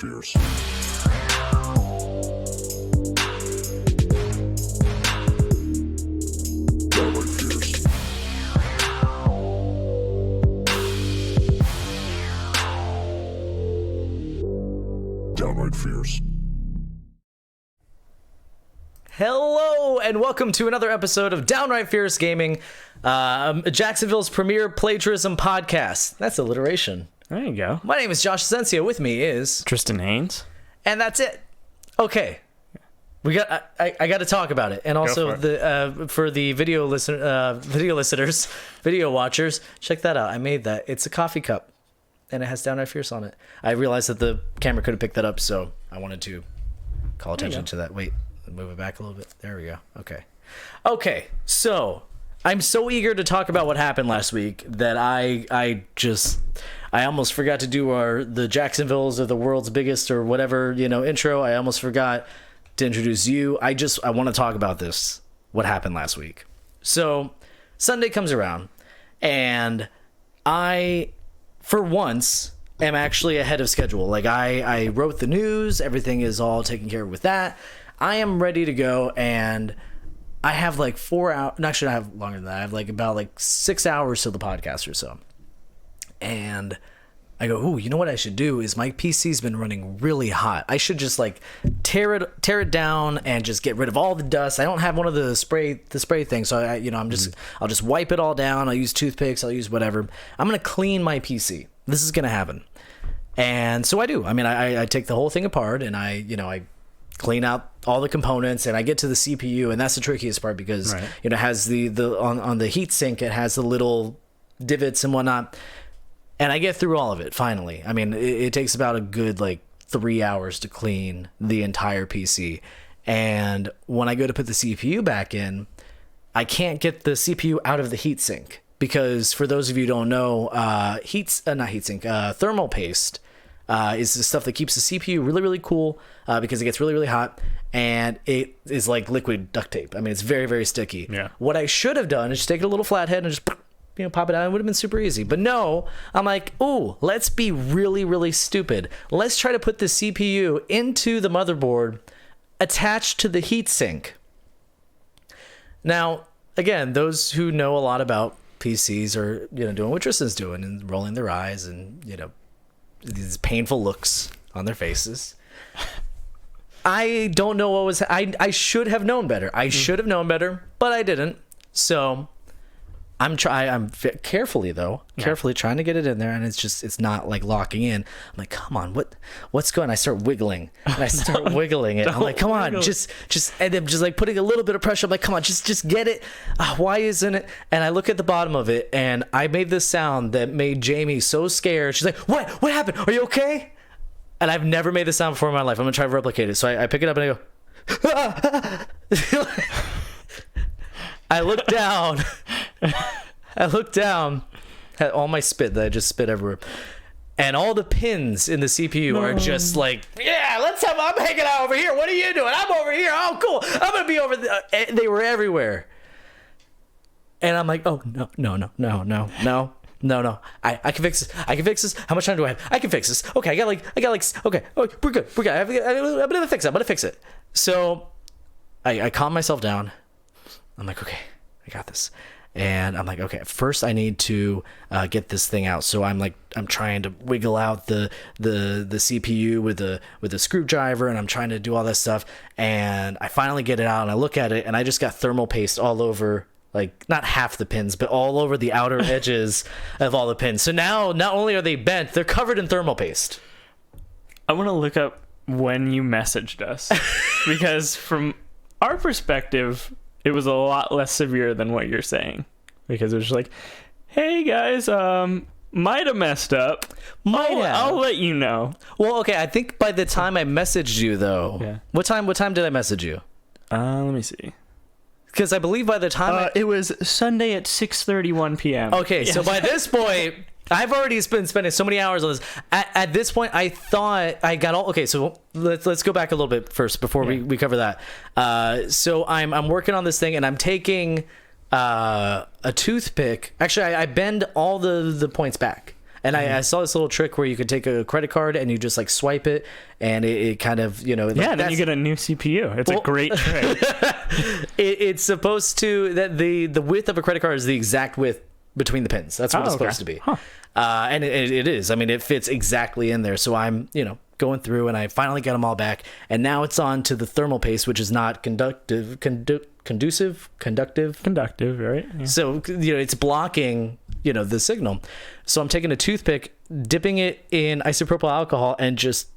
Fears. Downright Fears. Downright Fears. Hello, and welcome to another episode of Downright Fierce Gaming, Jacksonville's premier plagiarism podcast. That's alliteration. There you go. My name is Josh Asensio. With me is Tristan Haynes. and that's it. Okay, we got. I got to talk about it, and also for the video listeners, video watchers, check that out. I made that. It's a coffee cup, and it has Downright Fierce on it. I realized that the camera couldn't pick that up, so I wanted to call attention to that. Wait. Move it back a little bit. There we go. Okay, so I'm so eager to talk about what happened last week that I almost forgot to do the Jacksonville's or the world's biggest or whatever, intro. I almost forgot to introduce you. I want to talk about this, what happened last week. So Sunday comes around and I, for once, am actually ahead of schedule. Like I wrote the news, everything is all taken care of with that. I am ready to go, and I have like 4 hours. Actually, I have longer than that. I have about 6 hours till the podcast or so. And I go, ooh, you know what I should do is my PC's been running really hot. I should just tear it down and just get rid of all the dust. I don't have one of the spray things, so I'll just wipe it all down. I'll use toothpicks. I'll use whatever. I'm gonna clean my PC. This is gonna happen, and so I do. I mean, I take the whole thing apart and I clean out all the components, and I get to the CPU, and that's the trickiest part because it has the on the heat sink, it has the little divots and whatnot, and I get through all of it finally. I mean, it takes about a good 3 hours to clean the entire PC, and when I go to put the CPU back in, I can't get the CPU out of the heat sink because, for those of you who don't know, thermal paste is the stuff that keeps the CPU really, really cool because it gets really, really hot, and it is like liquid duct tape. I mean, it's very, very sticky. Yeah. What I should have done is just take a little flathead and just pop it out. It would have been super easy. But no, I'm like, ooh, let's be really, really stupid. Let's try to put the CPU into the motherboard attached to the heatsink. Now, again, those who know a lot about PCs are doing what Tristan's doing and rolling their eyes and these painful looks on their faces. I don't know what was. I should have known better. I should have known better, but I didn't. So I'm carefully trying to get it in there, and it's not locking in. I'm like, come on, what's going on? I start wiggling, and I start wiggling it. I'm like, come on, just and then just putting a little bit of pressure. I'm like, come on, just get it. Why isn't it? And I look at the bottom of it, and I made this sound that made Jamie so scared. She's like, what happened? Are you okay? And I've never made this sound before in my life. I'm gonna try to replicate it. So I pick it up and I go. I look down. At all my spit that I just spit everywhere, and all the pins in the CPU are just I'm hanging out over here. What are you doing? I'm over here. Oh, cool. I'm gonna be over there. They were everywhere, and I'm like, oh no. I can fix this. How much time do I have? I can fix this. Okay, I got okay, we're good. I'm gonna fix it. So I calm myself down. I'm like, okay, I got this. And I'm like, okay, first I need to get this thing out. So I'm trying to wiggle out the CPU with a screwdriver, and I'm trying to do all this stuff. And I finally get it out, and I look at it, and I just got thermal paste all over, not half the pins, but all over the outer edges of all the pins. So now not only are they bent, they're covered in thermal paste. I want to look up when you messaged us because from our perspective, it was a lot less severe than what you're saying, because it was just hey guys, might have messed up. I'll let you know. Well, okay, I think by the time I messaged you though, yeah. What time did I message you? Let me see. Because I believe by the time it was Sunday at 6:31 p.m. Okay, yes. So by this point, I've already been spending so many hours on this. At this point, I thought I got all... Okay, so let's go back a little bit first before we cover that. So I'm working on this thing, and I'm taking a toothpick. Actually, I bend all the points back, And I saw this little trick where you could take a credit card and you just like swipe it, and it kind of, you know. Yeah, then you get a new CPU. It's a great trick. It's supposed to, that the width of a credit card is the exact width between the pins. That's what it's supposed to be. Huh. And it is. I mean, it fits exactly in there. So I'm, you know, going through, and I finally got them all back. And now it's on to the thermal paste, which is not conductive, conductive. Right? Yeah. So, you know, it's blocking, you know, the signal. So I'm taking a toothpick, dipping it in isopropyl alcohol, and just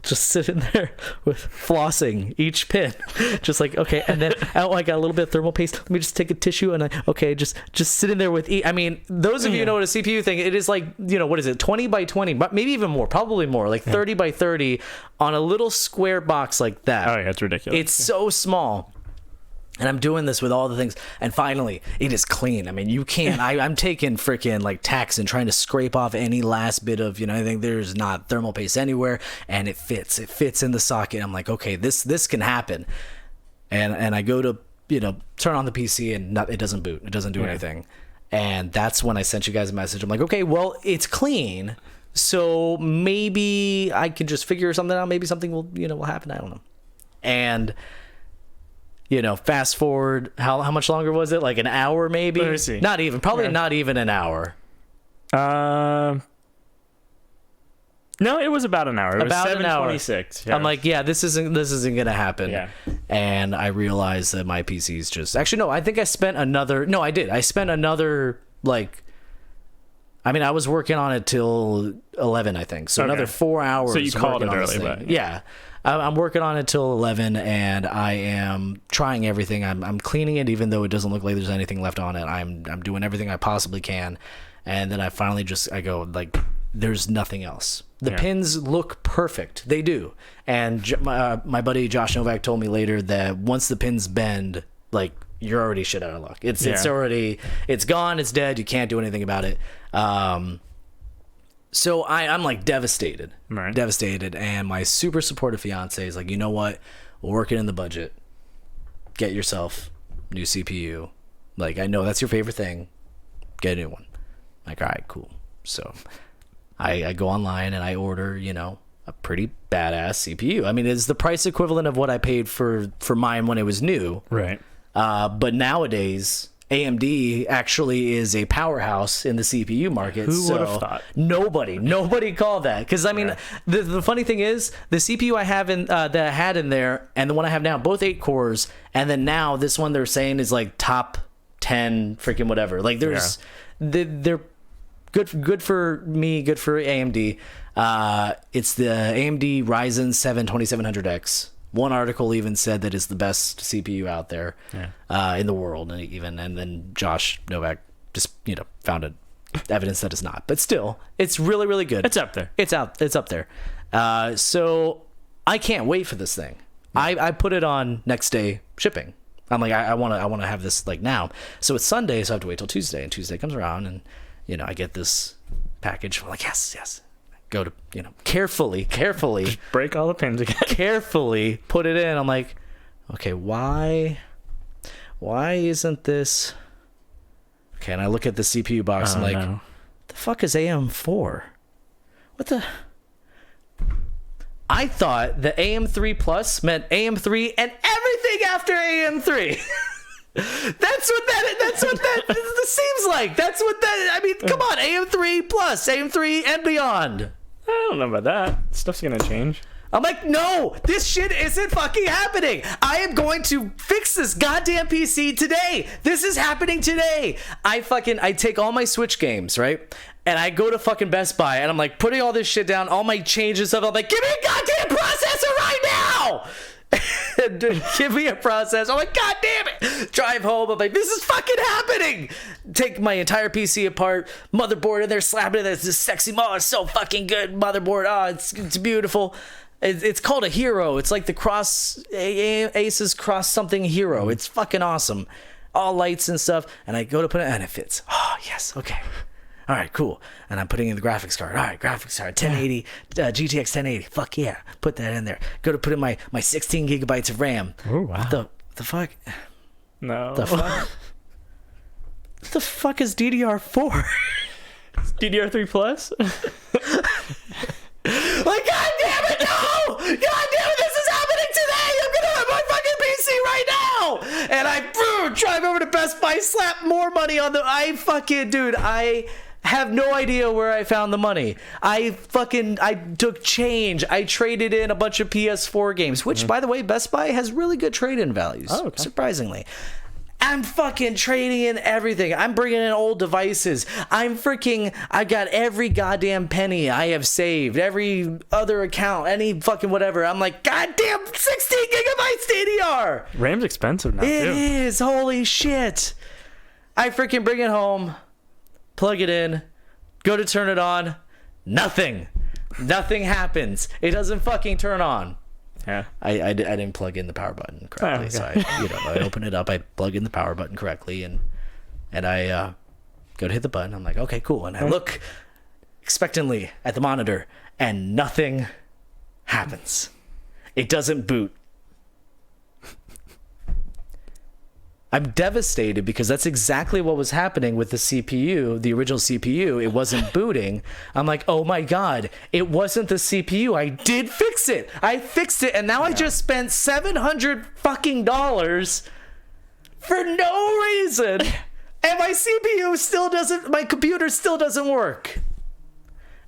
sitting there with flossing each pin, just like, okay. And then I got a little bit of thermal paste, let me just take a tissue, and just sitting there with I mean, those of you who know what a CPU thing, it is like, you know, what is it, 20 by 20, but maybe even more, probably more, like 30 by 30 on a little square box like that. Oh yeah, it's ridiculous. It's so small. And I'm doing this with all the things, and finally, it is clean. I mean, you can't. I'm taking freaking like tacks and trying to scrape off any last bit of, you know, anything. There's not thermal paste anywhere, and it fits. It fits in the socket. I'm like, okay, this can happen. And I go to, you know, turn on the PC, and it doesn't boot. It doesn't do anything. And that's when I sent you guys a message. I'm like, okay, well, it's clean, so maybe I can just figure something out. Maybe something will happen. I don't know. And, you know, fast forward, how much longer was it? Like an hour, maybe? Let me see. Not even. Probably not even an hour. No, it was about an hour. It about was 7:26. Yeah. I'm like, yeah, this isn't gonna happen. Yeah. And I realized that my PC's just, actually no, I think I spent another, no, I did. I spent another, like, I mean, I was working on it till 11, I think. So another 4 hours. So you called it early, but yeah. I'm working on it till 11, and I am trying everything. I'm cleaning it, even though it doesn't look like there's anything left on it. I'm doing everything I possibly can, and then I finally I go, like, there's nothing else. The pins look perfect. They do. And my buddy Josh Novak told me later that once the pins bend, like, you're already shit out of luck. It's already, it's gone. It's dead. You can't do anything about it. So I'm like devastated, and my super supportive fiance is like, you know what? We'll work it in the budget. Get yourself a new CPU. Like, I know that's your favorite thing. Get a new one. Like, all right, cool. So I go online and I order, you know, a pretty badass CPU. I mean, it's the price equivalent of what I paid for mine when it was new. Right. But nowadays, AMD actually is a powerhouse in the CPU market. Who would have thought? Nobody called that. Because I mean, the funny thing is, the CPU I have that I had in there, and the one I have now, both 8 cores, and then now this one they're saying is like top 10 freaking whatever. Like, there's they're good for me, good for AMD. It's the AMD Ryzen 7 2700X. One article even said that it's the best CPU out there in the world, and then Josh Novak just, you know, found evidence that it's not. But still, it's really, really good. It's up there. It's up there. So I can't wait for this thing. I put it on next day shipping. I'm like, I want to have this like now. So it's Sunday, so I have to wait till Tuesday, and Tuesday comes around, and, you know, I get this package. I'm like, yes. Go to, you know, carefully Just break all the pins again. Carefully put it in. I'm like, okay, why isn't this okay? And I look at the CPU box. I'm like, the fuck is AM4? What the? I thought the AM3 Plus meant AM3 and everything after AM3. That's what that seems like. That's what that, I mean, come on, AM3 Plus, AM3 and beyond. I don't know about that. Stuff's gonna change. I'm like, no, this shit isn't fucking happening. I am going to fix this goddamn PC today. This is happening today. I take all my Switch games, right? And I go to fucking Best Buy, and I'm like putting all this shit down, all my changes stuff. I'm like, give me a goddamn processor right now. Give me a processor. I'm like, god damn it. Drive home. I'm like, this is fucking happening. Take my entire PC apart, motherboard in there, slap it in there. It's this sexy it's so fucking good motherboard. Oh, it's beautiful. It's called a Hero. It's like the Asus Cross something Hero. It's fucking awesome. All lights and stuff. And I go to put it, and it fits. Oh, yes. Okay. All right, cool. And I'm putting in the graphics card. All right, graphics card, 1080, GTX 1080. Fuck yeah. Put that in there. Go to put in my 16 gigabytes of RAM. Oh, wow. The fuck? No. The fuck? What the fuck is DDR4? DDR3 Plus? Like, God damn it, no! God damn it, this is happening today! I'm gonna have my fucking PC right now! And I drive over to Best Buy, slap more money on I have no idea where I found the money. I took change. I traded in a bunch of PS4 games, which, by the way, Best Buy has really good trade-in values, surprisingly. I'm fucking trading in everything. I'm bringing in old devices. I got every goddamn penny I have saved, every other account, any fucking whatever. I'm like, goddamn 16 gigabytes DDR. RAM's expensive now, too. It is. Holy shit. I freaking bring it home, plug it in, go to turn it on. Nothing happens. It doesn't fucking turn on. Yeah. I didn't plug in the power button correctly, so I open it up, I plug in the power button correctly, and I go to hit the button. I'm like, okay, cool, and I look expectantly at the monitor, and nothing happens. It doesn't boot. I'm devastated because that's exactly what was happening with the CPU, the original CPU. It wasn't booting. I'm like, oh my God, it wasn't the CPU. I did fix it. I fixed it, and now I just spent $700 fucking dollars for no reason, and my CPU still doesn't. My computer still doesn't work.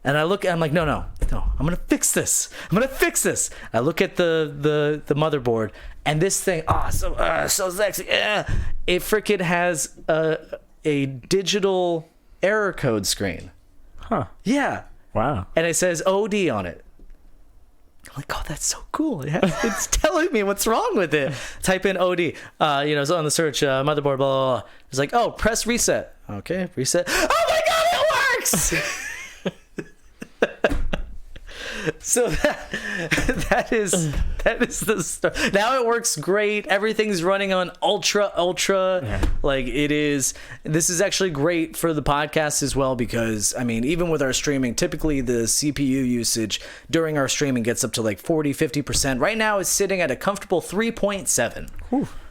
And I'm like, no, I'm gonna fix this. I look at the motherboard, and this thing, so sexy. It freaking has a digital error code screen. Huh. Yeah. Wow. And it says OD on it. I'm like, oh, that's so cool. It's telling me what's wrong with it. Type in OD. So on the search, motherboard, blah, blah, blah. It's like, oh, press reset. Okay, reset. Oh my God, it works! So that is the stuff. Now it works great. Everything's running on ultra. Yeah. Like it is. This is actually great for the podcast as well, because I mean, even with our streaming, typically the CPU usage during our streaming gets up to like 40-50%. Right now it's sitting at a comfortable 3.7.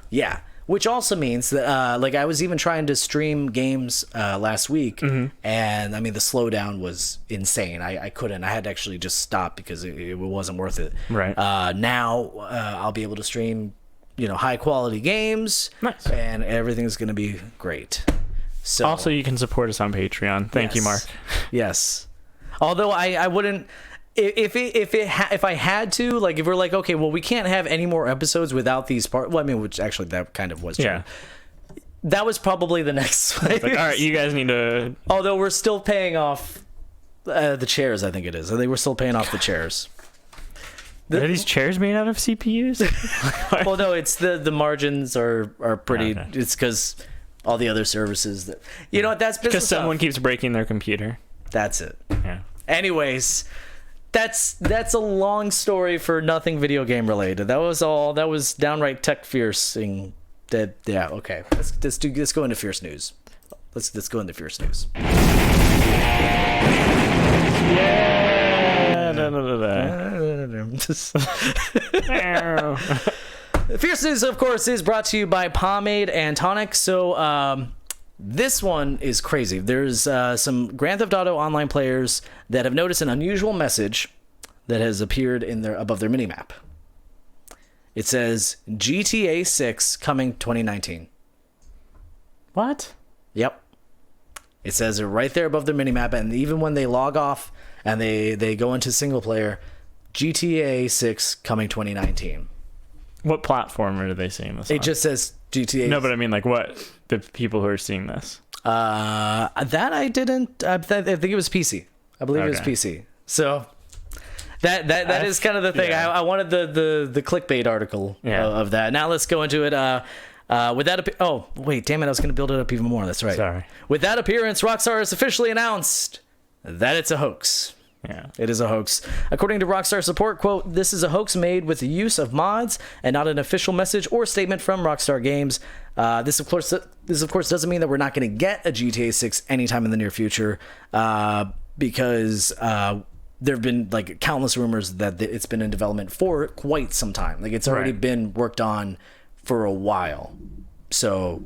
Yeah. Which also means that, like, I was even trying to stream games last week, and I mean, the slowdown was insane. I couldn't. I had to actually just stop because it wasn't worth it. Right. Now I'll be able to stream, high quality games, nice, and everything's going to be great. So also, you can support us on Patreon. Thank you, Mark. Yes. Although I wouldn't. If I had to, like, if we're like, okay, well, we can't have any more episodes without these parts. Well, I mean, which actually that kind of was true. Yeah. That was probably the next place. Like, all right, you guys need to. Although we're still paying off the chairs, I think it is. I think we're still paying off the chairs. Are these chairs made out of CPUs? Well, no, it's the margins are pretty. Okay. It's because all the other services that what that's because someone keeps breaking their computer. That's it. Yeah. Anyways. That's a long story for nothing video game related. That was downright tech fiercing. Yeah, okay. Let's go into fierce news. Let's go into fierce news. Yeah. Fierce news, of course, is brought to you by Pomade and Tonic. So this one is crazy. There's some Grand Theft Auto online players that have noticed an unusual message that has appeared above their minimap. It says GTA 6 coming 2019. What? Yep. It says it right there above their minimap, and even when they log off and they go into single player, GTA 6 coming 2019. What platform are they seeing this on? It just says GTA. No, but I mean, like, what the people who are seeing this? That I didn't. I think it was PC. I believe it was PC. So that is kind of the thing. Yeah. I wanted the clickbait article of that. Now let's go into it. With that, oh wait, damn it! I was going to build it up even more. That's right. Sorry. With that appearance, Rockstar has officially announced that it's a hoax. Yeah, it is a hoax. According to Rockstar support, quote, "This is a hoax made with the use of mods and not an official message or statement from Rockstar Games. This of course doesn't mean that we're not going to get a GTA 6 anytime in the near future, because there have been like countless rumors that it's been in development for quite some time. Like it's already been worked on for a while. So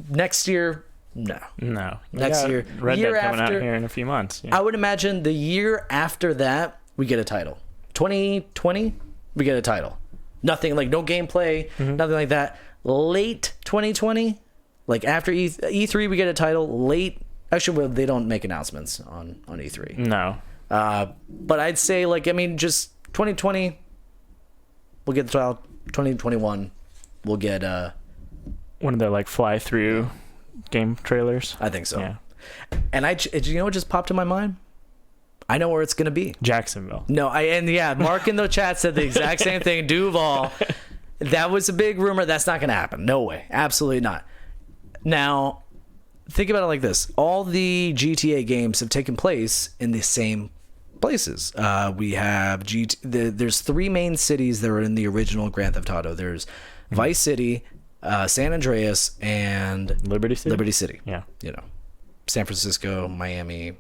next year, No. No. Next year. Red year Dead coming after, out here in a few months. Yeah. I would imagine the year after that, we get a title. 2020, we get a title. Nothing like no gameplay, nothing like that. Late 2020, like after E3, we get a title. Late, actually, well, they don't make announcements on E3. No. But I'd say like, I mean, just 2020, we'll get the title. 2021, we'll get one of the like fly through game trailers. I think so. Yeah. And you know what just popped in my mind? I know where it's gonna be. Jacksonville. No, Mark in the chat said the exact same thing. Duval. That was a big rumor. That's not gonna happen. No way. Absolutely not. Now, think about it like this: all the GTA games have taken place in the same places. We have there's 3 main cities that were in the original Grand Theft Auto. There's Vice City, San Andreas, and Liberty City. Liberty City. Yeah. You know, San Francisco, Miami,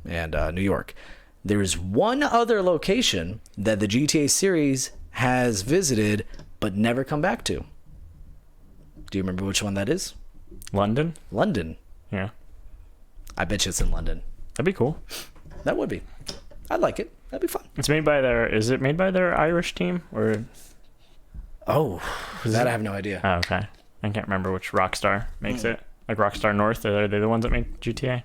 and New York. There's one other location that the GTA series has visited but never come back to. Do you remember which one that is? London. London. Yeah. I bet you it's in London. That'd be cool. That would be. I'd like it. That'd be fun. It's made by is it made by their Irish team or? Oh, that I have no idea. Oh, okay. I can't remember which Rockstar makes it. Like Rockstar North, are they the ones that made GTA?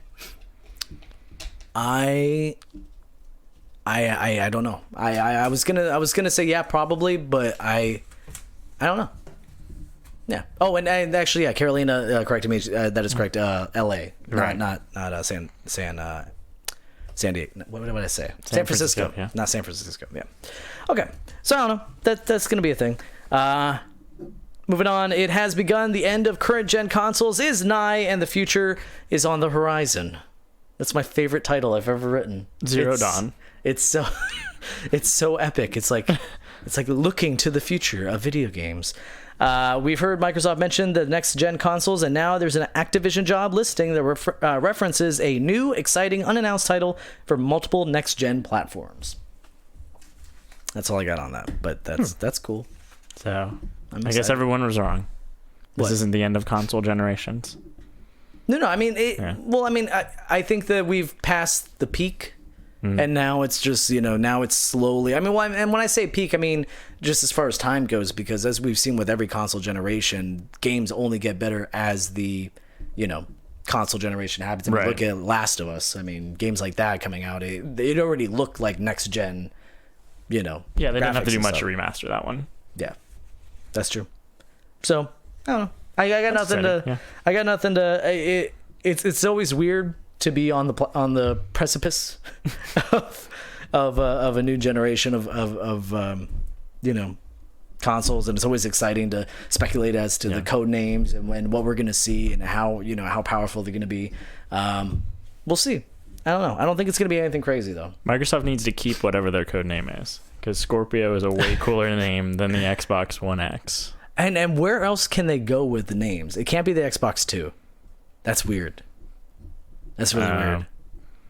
I don't know. I was gonna say yeah, probably, but I don't know. Yeah. Oh, and actually, yeah, Carolina corrected me. That is correct. L.A. Right. Not San Diego. What did I say? San Francisco, yeah. Not San Francisco. Yeah. Okay. So I don't know. That's gonna be a thing. Moving on. It has begun. The end of current gen consoles is nigh, and the future is on the horizon. That's my favorite title I've ever written. Zero Dawn. It's so it's so epic. It's like looking to the future of video games. We've heard Microsoft mention the next gen consoles, and now there's an Activision job listing that references a new, exciting, unannounced title for multiple next gen platforms. That's all I got on that, but that's cool. So I guess everyone was wrong. This isn't the end of console generations. No. I mean, well, I mean, I think that we've passed the peak. And now it's just, now it's slowly. I mean, and when I say peak, I mean just as far as time goes, because as we've seen with every console generation, games only get better as the, console generation happens. I mean, look at Last of Us. I mean, games like that coming out, it already looked like next gen, Yeah, they didn't have to do much to remaster that one. Yeah, that's true. So I don't know. I got nothing to. Yeah. I got nothing to. It's always weird to be on the precipice of a new generation of consoles, and it's always exciting to speculate as to the code names and what we're going to see and how powerful they're going to be. We'll see. I don't know. I don't think it's going to be anything crazy though. Microsoft needs to keep whatever their code name is, because Scorpio is a way cooler name than the Xbox One X. And where else can they go with the names? It can't be the Xbox 2. That's weird. That's really weird.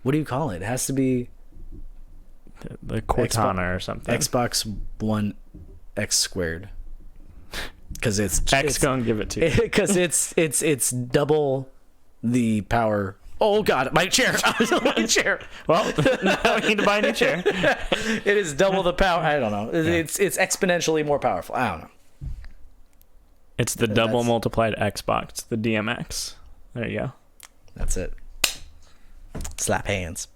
What do you call it? It has to be the Cortana or something. Xbox One X squared. Because it's gonna give it to you. Because it's double the power. Oh God, my chair! My chair. Well, now we need to buy a new chair. It is double the power. I don't know. It's exponentially more powerful. I don't know. It's the double multiplied Xbox, the DMX. There you go. That's it. Slap hands.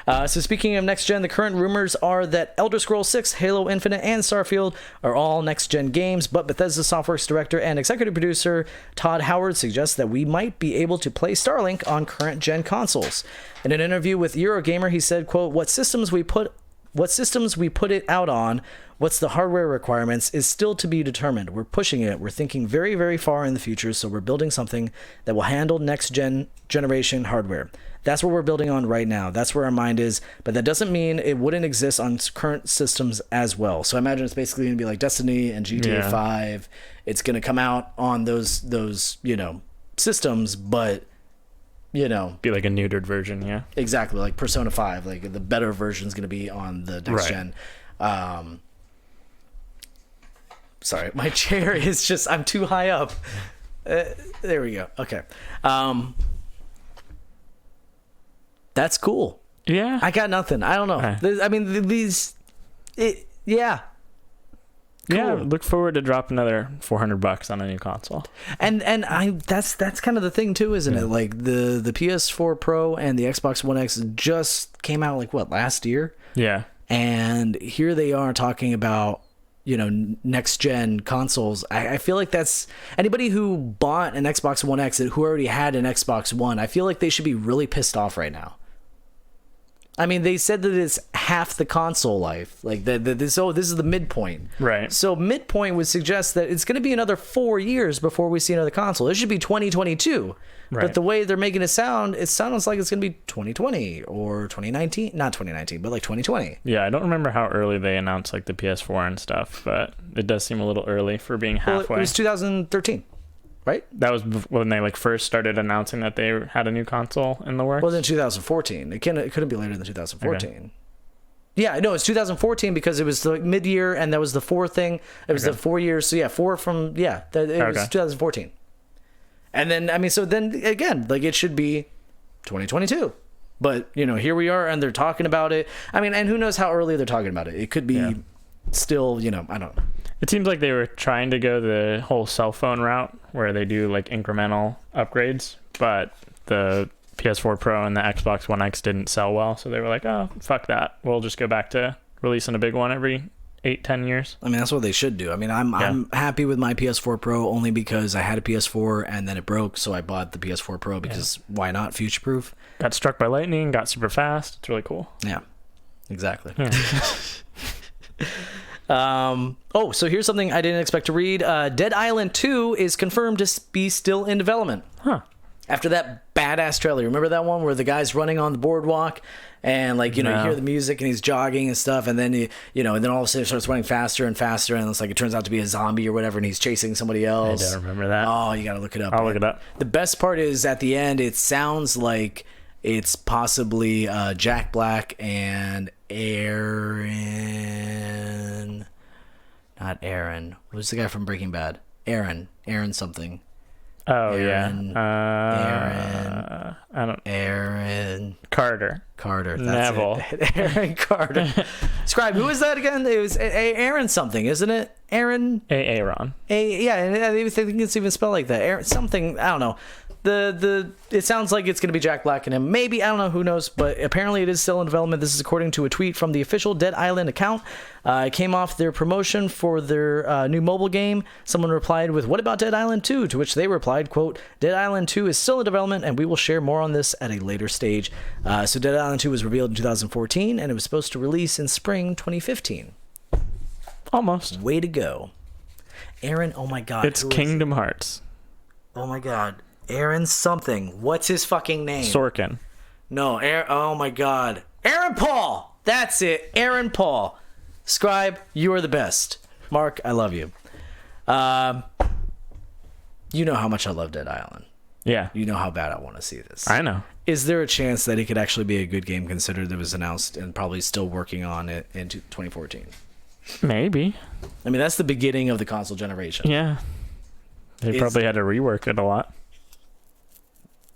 So speaking of next gen, the current rumors are that Elder Scrolls 6, Halo Infinite, and Starfield are all next gen games, but Bethesda Softworks director and executive producer Todd Howard suggests that we might be able to play Starlink on current gen consoles. In an interview with Eurogamer, he said, quote, what systems we put it out on, what's the hardware requirements is still to be determined. We're pushing it. We're thinking very, very far in the future, so we're building something that will handle next generation hardware. That's what we're building on right now. That's where our mind is, but that doesn't mean it wouldn't exist on current systems as well. So I imagine it's basically going to be like Destiny and GTA 5. It's going to come out on those systems, but be like a neutered version. Yeah, exactly, like Persona 5. Like the better version is going to be on the next gen. Sorry, my chair is just, I'm too high up. There we go. Okay. That's cool. Yeah. I got nothing. I don't know. I mean, yeah. Cool. Yeah, look forward to drop another $400 on a new console. And that's kind of the thing too, isn't it? Like the PS4 Pro and the Xbox One X just came out like last year? Yeah. And here they are talking about, next gen consoles. I feel like that's anybody who bought an Xbox One X who already had an Xbox One, I feel like they should be really pissed off right now. I mean, they said that it's half the console life. Like, this is the midpoint. Right. So midpoint would suggest that it's going to be another 4 years before we see another console. It should be 2022. Right. But the way they're making it sounds like it's going to be 2020 or 2019. Not 2019, but like 2020. Yeah, I don't remember how early they announced like the PS4 and stuff, but it does seem a little early for being halfway. Well, it was 2013. Right? That was when they first started announcing that they had a new console in the works. Well, then 2014. It couldn't be later than 2014. Okay. Yeah, no, it's 2014 because it was like mid-year, and that was the 4 thing. It was the 4 years. So yeah, 4 from it was 2014. And then so then again, like it should be 2022. But here we are, and they're talking about it. I mean, and who knows how early they're talking about it? It could be still, I don't know. It seems like they were trying to go the whole cell phone route where they do like incremental upgrades, but the PS4 Pro and the Xbox One X didn't sell well, so they were like, oh, fuck that. We'll just go back to releasing a big one every 8-10 years. I mean, that's what they should do. I mean, I'm happy with my PS4 Pro only because I had a PS4 and then it broke, so I bought the PS4 Pro because why not? Future proof. Got struck by lightning, got super fast. It's really cool. Yeah, exactly. So here's something I didn't expect to read. Dead Island 2 is confirmed to be still in development. Huh. After that badass trailer. Remember that one where the guy's running on the boardwalk and you hear the music and he's jogging and stuff, and then and then all of a sudden it starts running faster and faster, and it's like it turns out to be a zombie or whatever, and he's chasing somebody else. I don't remember that. Oh, you gotta look it up. I'll look it up. The best part is at the end, it sounds like it's possibly Jack Black and Aaron. Not Aaron. Who's the guy from Breaking Bad? Aaron something. Oh, Aaron, yeah. Aaron Carter. That's Neville. It. Aaron Carter. Scribe, who is that again? It was Aaron something, isn't it? Aaron. Aaron. Yeah, I think it's even spelled like that. Aaron something. I don't know. It sounds like it's going to be Jack Black and him. Maybe, I don't know, who knows, but apparently it is still in development. This is according to a tweet from the official Dead Island account. It came off their promotion for their new mobile game. Someone replied with, "What about Dead Island 2?" To which they replied, quote, "Dead Island 2 is still in development, and we will share more on this at a later stage." So Dead Island 2 was revealed in 2014, and it was supposed to release in spring 2015. Almost. Way to go. Aaron, oh my god. It's Kingdom Hearts. Oh my god. Aaron something. What's his fucking name? Sorkin. No, oh my god. Aaron Paul! That's it. Aaron Paul. Scribe, you are the best. Mark, I love you. You know how much I love Dead Island. Yeah. You know how bad I want to see this. I know. Is there a chance that it could actually be a good game considered it was announced and probably still working on it in 2014? Maybe. I mean, that's the beginning of the console generation. Yeah. They probably had to rework it a lot.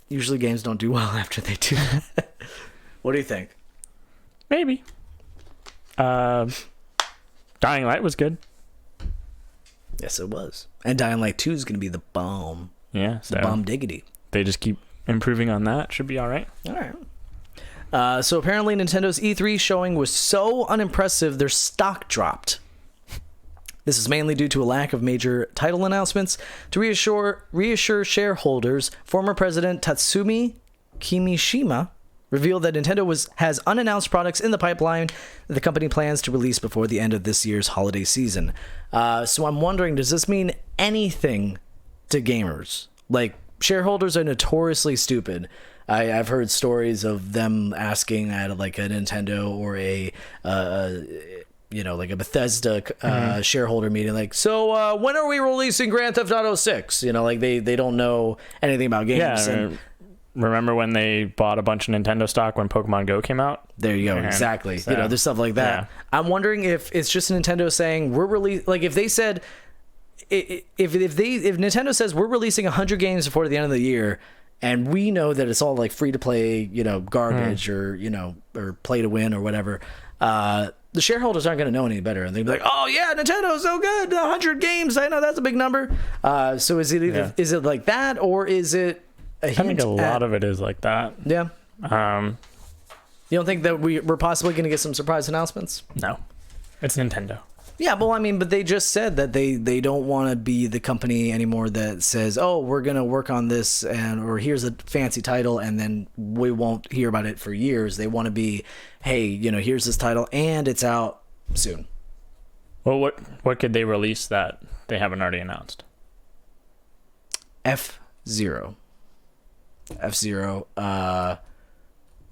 Usually games don't do well after they do that. What do you think? Maybe. Dying Light was good. Yes, it was. And Dying Light 2 is going to be the bomb. Yeah. So the bomb diggity. They just keep improving on that. Should be all right. All right. So apparently Nintendo's E3 showing was so unimpressive, their stock dropped. This is mainly due to a lack of major title announcements. To reassure shareholders, former president Tatsumi Kimishima revealed that Nintendo has unannounced products in the pipeline that the company plans to release before the end of this year's holiday season. So I'm wondering, does this mean anything to gamers? Like, shareholders are notoriously stupid. I've heard stories of them asking at like a Nintendo or a like a Bethesda shareholder meeting, like, so when are we releasing Grand Theft Auto 6? Like they don't know anything about games. Yeah, and remember when they bought a bunch of Nintendo stock when Pokemon Go came out? There you go, exactly. So, there's stuff like that. Yeah. I'm wondering if it's just Nintendo saying like if they said if Nintendo says we're releasing 100 games before the end of the year, and we know that it's all like free to play, garbage or or play to win or whatever. The shareholders aren't going to know any better, and they'd be like, "Oh yeah, Nintendo's so good, 100 games. I know that's a big number." So is it either is it like that, or is it a hint? I think a lot of it is like that. Yeah. You don't think that we're possibly going to get some surprise announcements? No, it's Nintendo. Yeah, well, I mean, but they just said that they don't want to be the company anymore that says, "Oh, we're going to work on this," or "Here's a fancy title," and then we won't hear about it for years. They want to be, "Hey, here's this title, and it's out soon." Well, what could they release that they haven't already announced? F-Zero,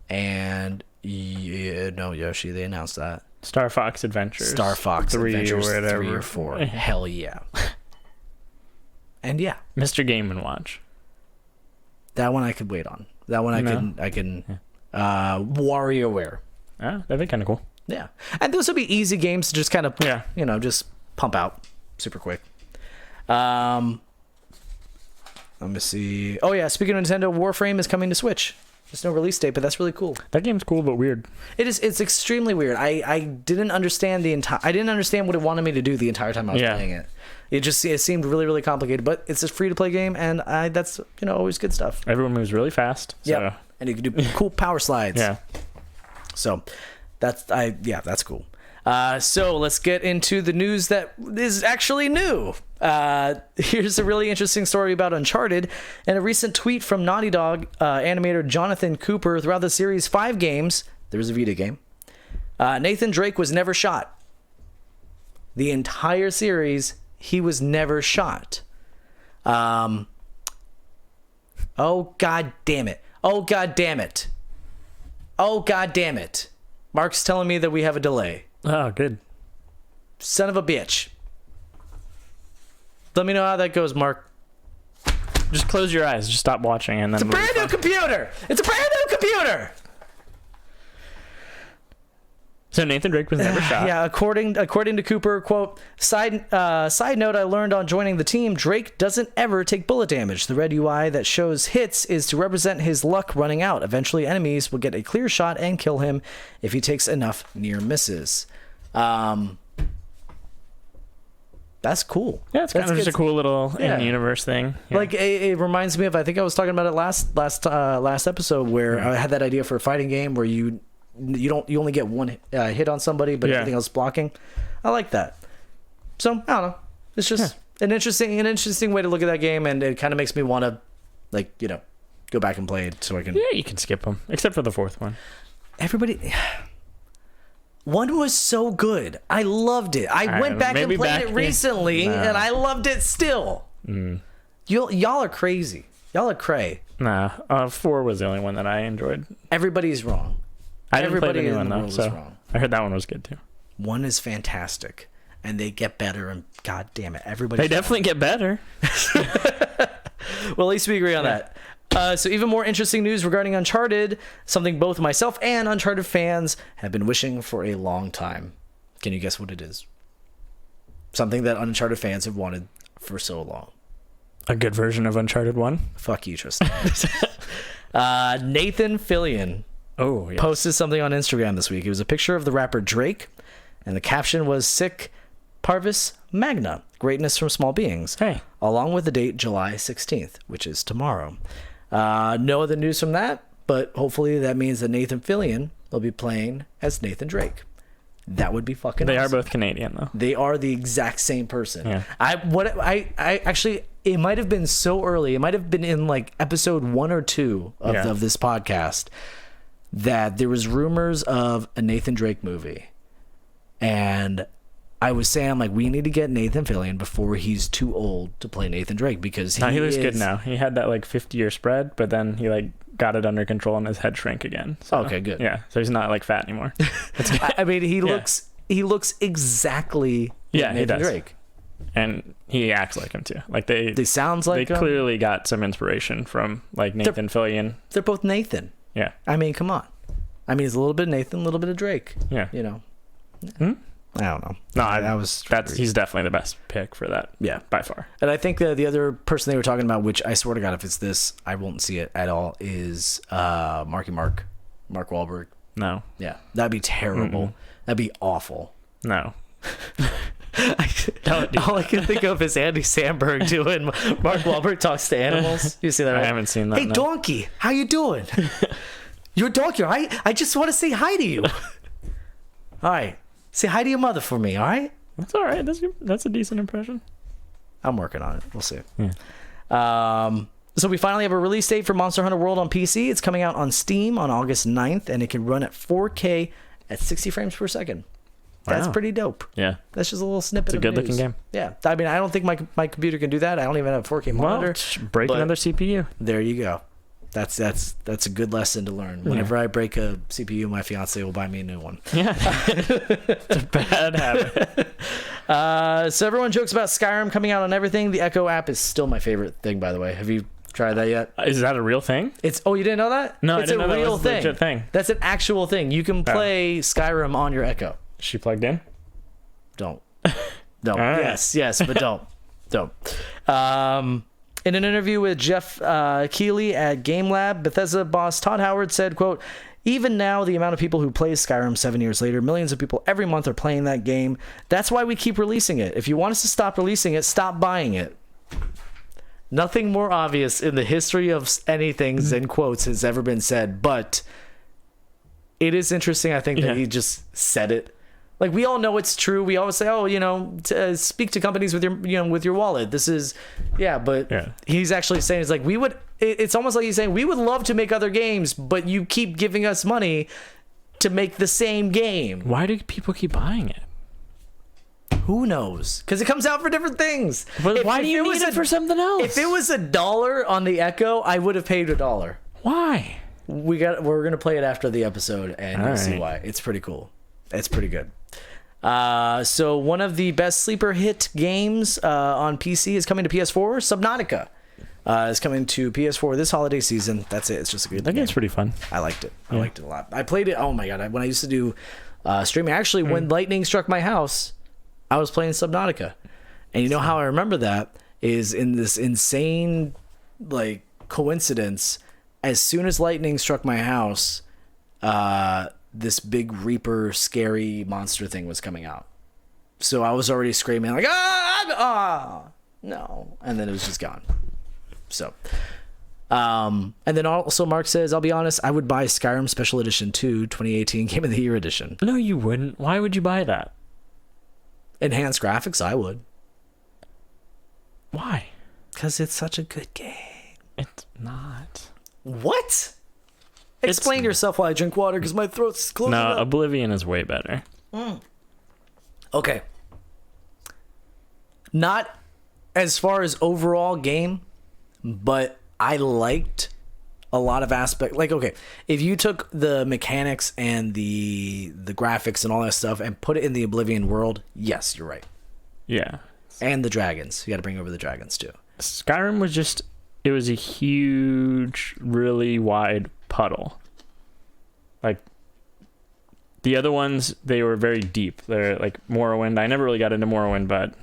and no, Yoshi, they announced that. Star Fox Adventures. Star Fox 3 Adventures or whatever. 3 or 4. Hell yeah. And yeah. Mr. Game & Watch. That one I could wait on. That one I can WarioWare. Yeah, that'd be kind of cool. Yeah. And those would be easy games to just kind of, Yeah. Just pump out super quick. Let me see. Oh yeah, speaking of Nintendo, Warframe is coming to Switch. There's no release date, but that's really cool. That game's cool but weird. It's extremely weird. I didn't understand I didn't understand what it wanted me to do the entire time I was playing it. It seemed really, really complicated, but it's a free to play game, and that's always good stuff. Everyone moves really fast. So. Yeah. And you can do cool power slides. Yeah. So that's cool. So let's get into the news that is actually new. Here's a really interesting story about Uncharted. In a recent tweet from Naughty Dog animator Jonathan Cooper, throughout the series' 5 games, there was a Vita game, Nathan Drake was never shot. The entire series, he was never shot. Oh, God damn it. Oh, God damn it. Oh, God damn it. Mark's telling me that we have a delay. Oh, good. Son of a bitch. Let me know how that goes, Mark. Just close your eyes. Just stop watching, and then It's a brand new computer. It's a brand new computer. So Nathan Drake was never shot. Yeah, according to Cooper, quote, side note I learned on joining the team, Drake doesn't ever take bullet damage. The red UI that shows hits is to represent his luck running out. Eventually, enemies will get a clear shot and kill him if he takes enough near misses. That's cool. Yeah, it's kind of just a cool little in-universe thing. Yeah. Like it reminds me of, I think I was talking about it last episode where I had that idea for a fighting game where you only get one hit on somebody, but everything else blocking. I like that. So I don't know. It's just an interesting way to look at that game, and it kind of makes me want to, go back and play it so I can. Yeah, you can skip them, except for the 4th one. Everybody. One was so good. I loved it. I went back and played it recently, and I loved it still. Y'all are crazy. Y'all are cray. Nah, 4 was the only one that I enjoyed. Everybody's wrong. I didn't play the new in one the though, world is so wrong. I heard that one was good too. 1 is fantastic, and they get better. And god damn it, everybody. They definitely get better. Well, at least we agree on that. So even more interesting news regarding Uncharted, something both myself and Uncharted fans have been wishing for a long time. Can you guess what it is? Something that Uncharted fans have wanted for so long. A good version of Uncharted 1? Fuck you, Tristan. Nathan Fillion posted something on Instagram this week. It was a picture of the rapper Drake, and the caption was "Sic Parvis Magna, greatness from small beings." Hey. Along with the date July 16th, which is tomorrow. No other news from that, but hopefully that means that Nathan Fillion will be playing as Nathan Drake. That would be fucking They awesome. are both Canadian though. They are the exact same person. Yeah. I actually, it might have been so early. It might have been in like episode 1 or 2 of this podcast that there was rumors of a Nathan Drake movie. And I was saying, I'm like, we need to get Nathan Fillion before he's too old to play Nathan Drake, because he looks good now. He had that like 50-year spread, but then he like got it under control and his head shrank again. So, okay, good. Yeah, so he's not like fat anymore. I mean, he looks exactly like Nathan Drake. And he acts like him too. Like they sounds like they clearly got some inspiration from like Nathan Fillion. They're both Nathan. Yeah. I mean, come on. I mean, it's a little bit of Nathan, a little bit of Drake. Yeah. You know. I don't know. No, he's definitely the best pick for that. Yeah, by far. And I think the other person they were talking about, which I swear to God, if it's this, I won't see it at all, is Mark Wahlberg. No. Yeah, that'd be terrible. Mm-mm. That'd be awful. No. All I can think of is Andy Samberg doing Mark Wahlberg talks to animals. You see that? Right? I haven't seen that. Hey, donkey, how you doing? You're a donkey, right? I just want to say hi to you. All right, say hi to your mother for me. All right. That's all right. That's a decent impression. I'm working on it. We'll see. Yeah. So we finally have a release date for Monster Hunter World on PC. It's coming out on Steam on August 9th, and it can run at 4K at 60 frames per second. That's Wow. pretty dope. Yeah. That's just a little snippet. It's a of good news. looking game. Yeah. I mean, I don't think my computer can do that. I don't even have a 4K monitor. Break but another CPU. There you go. That's a good lesson to learn. Whenever I break a CPU, my fiance will buy me a new one. Yeah. It's a bad habit. So everyone jokes about Skyrim coming out on everything. The Echo app is still my favorite thing, by the way. Have you tried that yet? Is that a real thing? You didn't know that? No, it's I didn't know a real that was a legit thing. That's an actual thing. You can play Skyrim on your Echo. Is she plugged in? Don't. Right. Yes, but don't. In an interview with Jeff Keighley at Game Lab, Bethesda boss Todd Howard said, quote, "Even now, the amount of people who play Skyrim 7 years later, millions of people every month are playing that game. That's why we keep releasing it. If you want us to stop releasing it, stop buying it." Nothing more obvious in the history of anything, in quotes, has ever been said, but it is interesting, I think, that he just said it. Like, we all know it's true. We always say, speak to companies with your wallet. This is, but he's actually saying, it's like, it's almost like he's saying, we would love to make other games, but you keep giving us money to make the same game. Why do people keep buying it? Who knows? Because it comes out for different things. But why do you need it for something else? If it was $1 on the Echo, I would have paid $1. Why? We're going to play it after the episode, and you'll see why. It's pretty cool. It's pretty good. So one of the best sleeper hit games on PC is coming to PS4. Subnautica is coming to PS4 this holiday season. That's it. It's just a good game. That game's pretty fun. I liked it. I liked it a lot. I played it. Oh my god! When I used to do streaming, actually, when lightning struck my house, I was playing Subnautica, and you know how I remember that is in this insane coincidence. As soon as lightning struck my house, this big Reaper scary monster thing was coming out. So I was already screaming like, no. And then it was just gone. So, and then also Mark says, I'll be honest, I would buy Skyrim Special Edition 2 2018 Game of the Year Edition. No, you wouldn't. Why would you buy that? Enhanced graphics, I would. Why? Because it's such a good game. It's not. What? Explain yourself while I drink water because my throat's closing up. No, Oblivion is way better. Okay. Not as far as overall game, but I liked a lot of aspects. Like, okay, if you took the mechanics and the graphics and all that stuff and put it in the Oblivion world, yes, you're right. Yeah. And the dragons. You got to bring over the dragons too. Skyrim was just... It was a huge, really wide puddle. Like, the other ones, they were very deep. They're like Morrowind. I never really got into Morrowind, but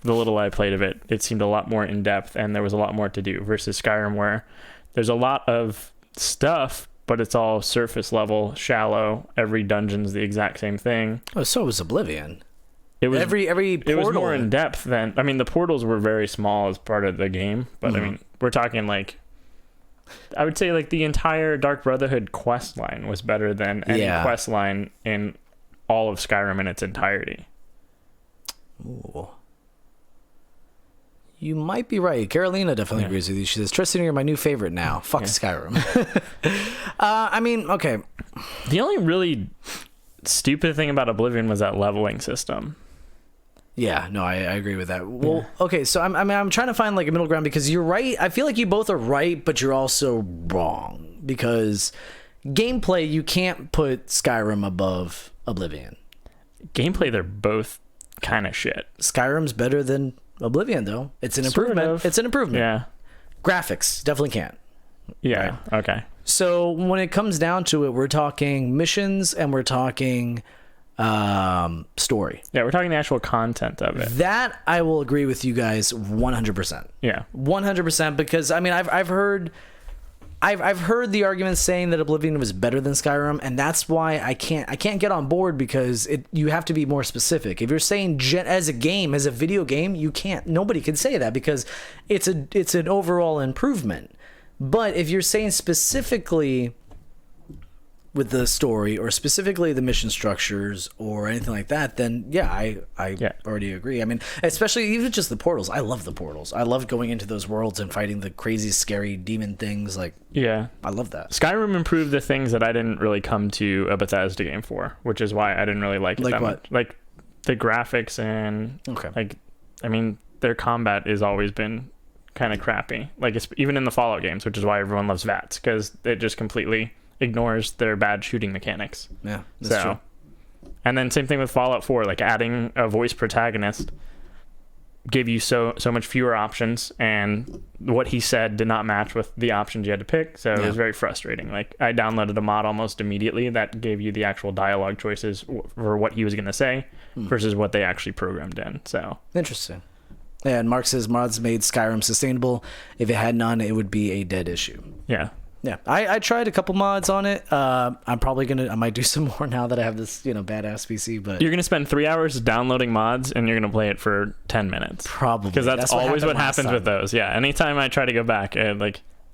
the little I played of it, it seemed a lot more in depth and there was a lot more to do versus Skyrim, where there's a lot of stuff, but it's all surface level, shallow. Every dungeon's the exact same thing. Oh, so was Oblivion. It was every portal. It was more in depth than, I mean, the portals were very small as part of the game, but I mean, we're talking like, I would say like the entire Dark Brotherhood quest line was better than any quest line in all of Skyrim in its entirety. Ooh. You might be right. Carolina definitely agrees with you. She says, Tristan, you're my new favorite now. Fuck Skyrim. I mean, okay. The only really stupid thing about Oblivion was that leveling system. Yeah, no, I agree with that. Well, okay, so I'm trying to find like a middle ground because you're right. I feel like you both are right, but you're also wrong because gameplay, you can't put Skyrim above Oblivion. Gameplay, they're both kind of shit. Skyrim's better than Oblivion, though. It's an improvement. It's an improvement. Yeah. Graphics, definitely can't. Yeah, right? Okay. So when it comes down to it, we're talking missions and we're talking story. Yeah, we're talking the actual content of it. That I will agree with you guys 100%. Yeah. 100%, because I mean I've heard the arguments saying that Oblivion was better than Skyrim, and that's why I can't get on board, because you have to be more specific. If you're saying as a video game, nobody can say that, because it's an overall improvement. But if you're saying specifically with the story, or specifically the mission structures or anything like that, then I already agree. I mean, especially even just the portals. I love the portals. I love going into those worlds and fighting the crazy, scary demon things. Like, yeah, I love that. Skyrim improved the things that I didn't really come to a Bethesda game for, which is why I didn't really like it that much. Like the graphics and I mean, their combat has always been kind of crappy. Like even in the Fallout games, which is why everyone loves VATS, because it just completely ignores their bad shooting mechanics. Yeah, that's true. And then same thing with Fallout 4, like adding a voice protagonist gave you so much fewer options, and what he said did not match with the options you had to pick, so it was very frustrating. Like I downloaded a mod almost immediately that gave you the actual dialogue choices for what he was going to say versus what they actually programmed in. So interesting. Yeah, and Mark says mods made Skyrim sustainable. If it had none, it would be a dead issue. Yeah. Yeah, I tried a couple mods on it. I'm probably I might do some more now that I have this, badass PC. But you're gonna spend 3 hours downloading mods, and you're gonna play it for 10 minutes. Probably, because that's always what happens with those. Yeah, anytime I try to go back, and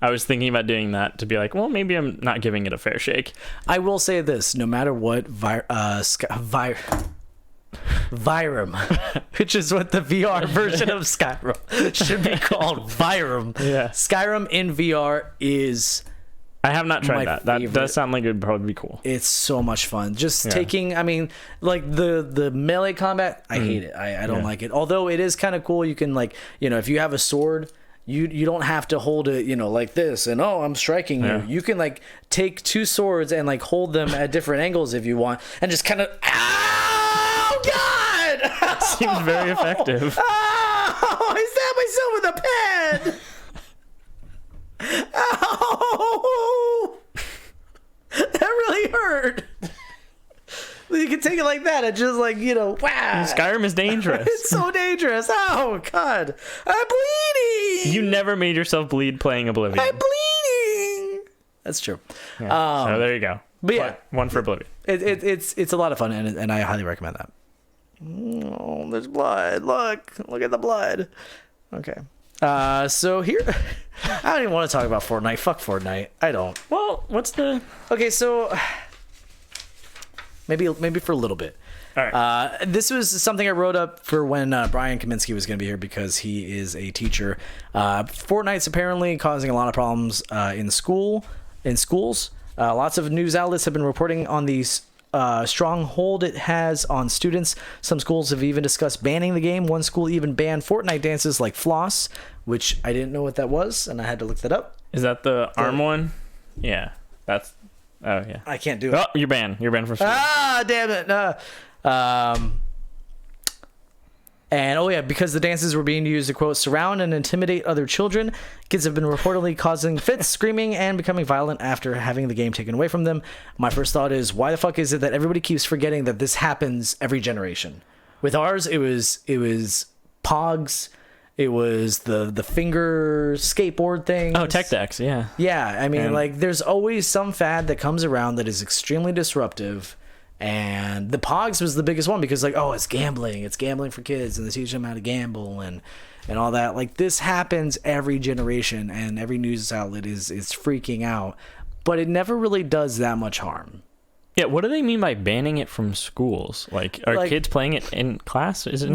I was thinking about doing that to be like, well, maybe I'm not giving it a fair shake. I will say this: no matter what, Vyram, which is what the VR version of Skyrim should be called, Vyram. Yeah, Skyrim in VR is. I have not tried that. That does sound like it would probably be cool. It's so much fun. Just taking, I mean, like the melee combat, I hate it. I don't like it. Although it is kind of cool. You can if you have a sword, you don't have to hold it, like this and I'm striking you. You can take two swords and hold them at different angles if you want, and just kind of God! Seems very effective. I stabbed myself with a pen. Ow! That really hurt. You can take it like that and just wow. Skyrim is dangerous. It's so dangerous. Oh God, I'm bleeding. You never made yourself bleed playing Oblivion. I'm bleeding. That's true. Yeah. So there you go. But one for Oblivion. It's a lot of fun, and I highly recommend that. Oh, there's blood. Look at the blood. Okay. So here, I don't even want to talk about Fortnite. Fuck Fortnite. I don't. Well, what's the... Okay, so maybe for a little bit. All right. This was something I wrote up for when Brian Kaminsky was going to be here, because he is a teacher. Fortnite's apparently causing a lot of problems in schools. Lots of news outlets have been reporting on these stronghold it has on students. Some schools have even discussed banning the game. One school even banned Fortnite dances like floss, which I didn't know what that was, and I had to look that up. Is that the arm one? Yeah, that's... Oh, yeah. I can't do it. Oh, you're banned. You're banned from school. Ah, damn it. And because the dances were being used to, quote, surround and intimidate other children, kids have been reportedly causing fits, screaming, and becoming violent after having the game taken away from them. My first thought is, why the fuck is it that everybody keeps forgetting that this happens every generation? With ours, it was Pogs. It was the finger skateboard thing. Oh, tech decks, yeah. Yeah, I mean, there's always some fad that comes around that is extremely disruptive. And the Pogs was the biggest one, because it's gambling. It's gambling for kids, and they teach them how to gamble and all that. This happens every generation, and every news outlet is freaking out. But it never really does that much harm. Yeah, what do they mean by banning it from schools? Are kids playing it in class? That's kind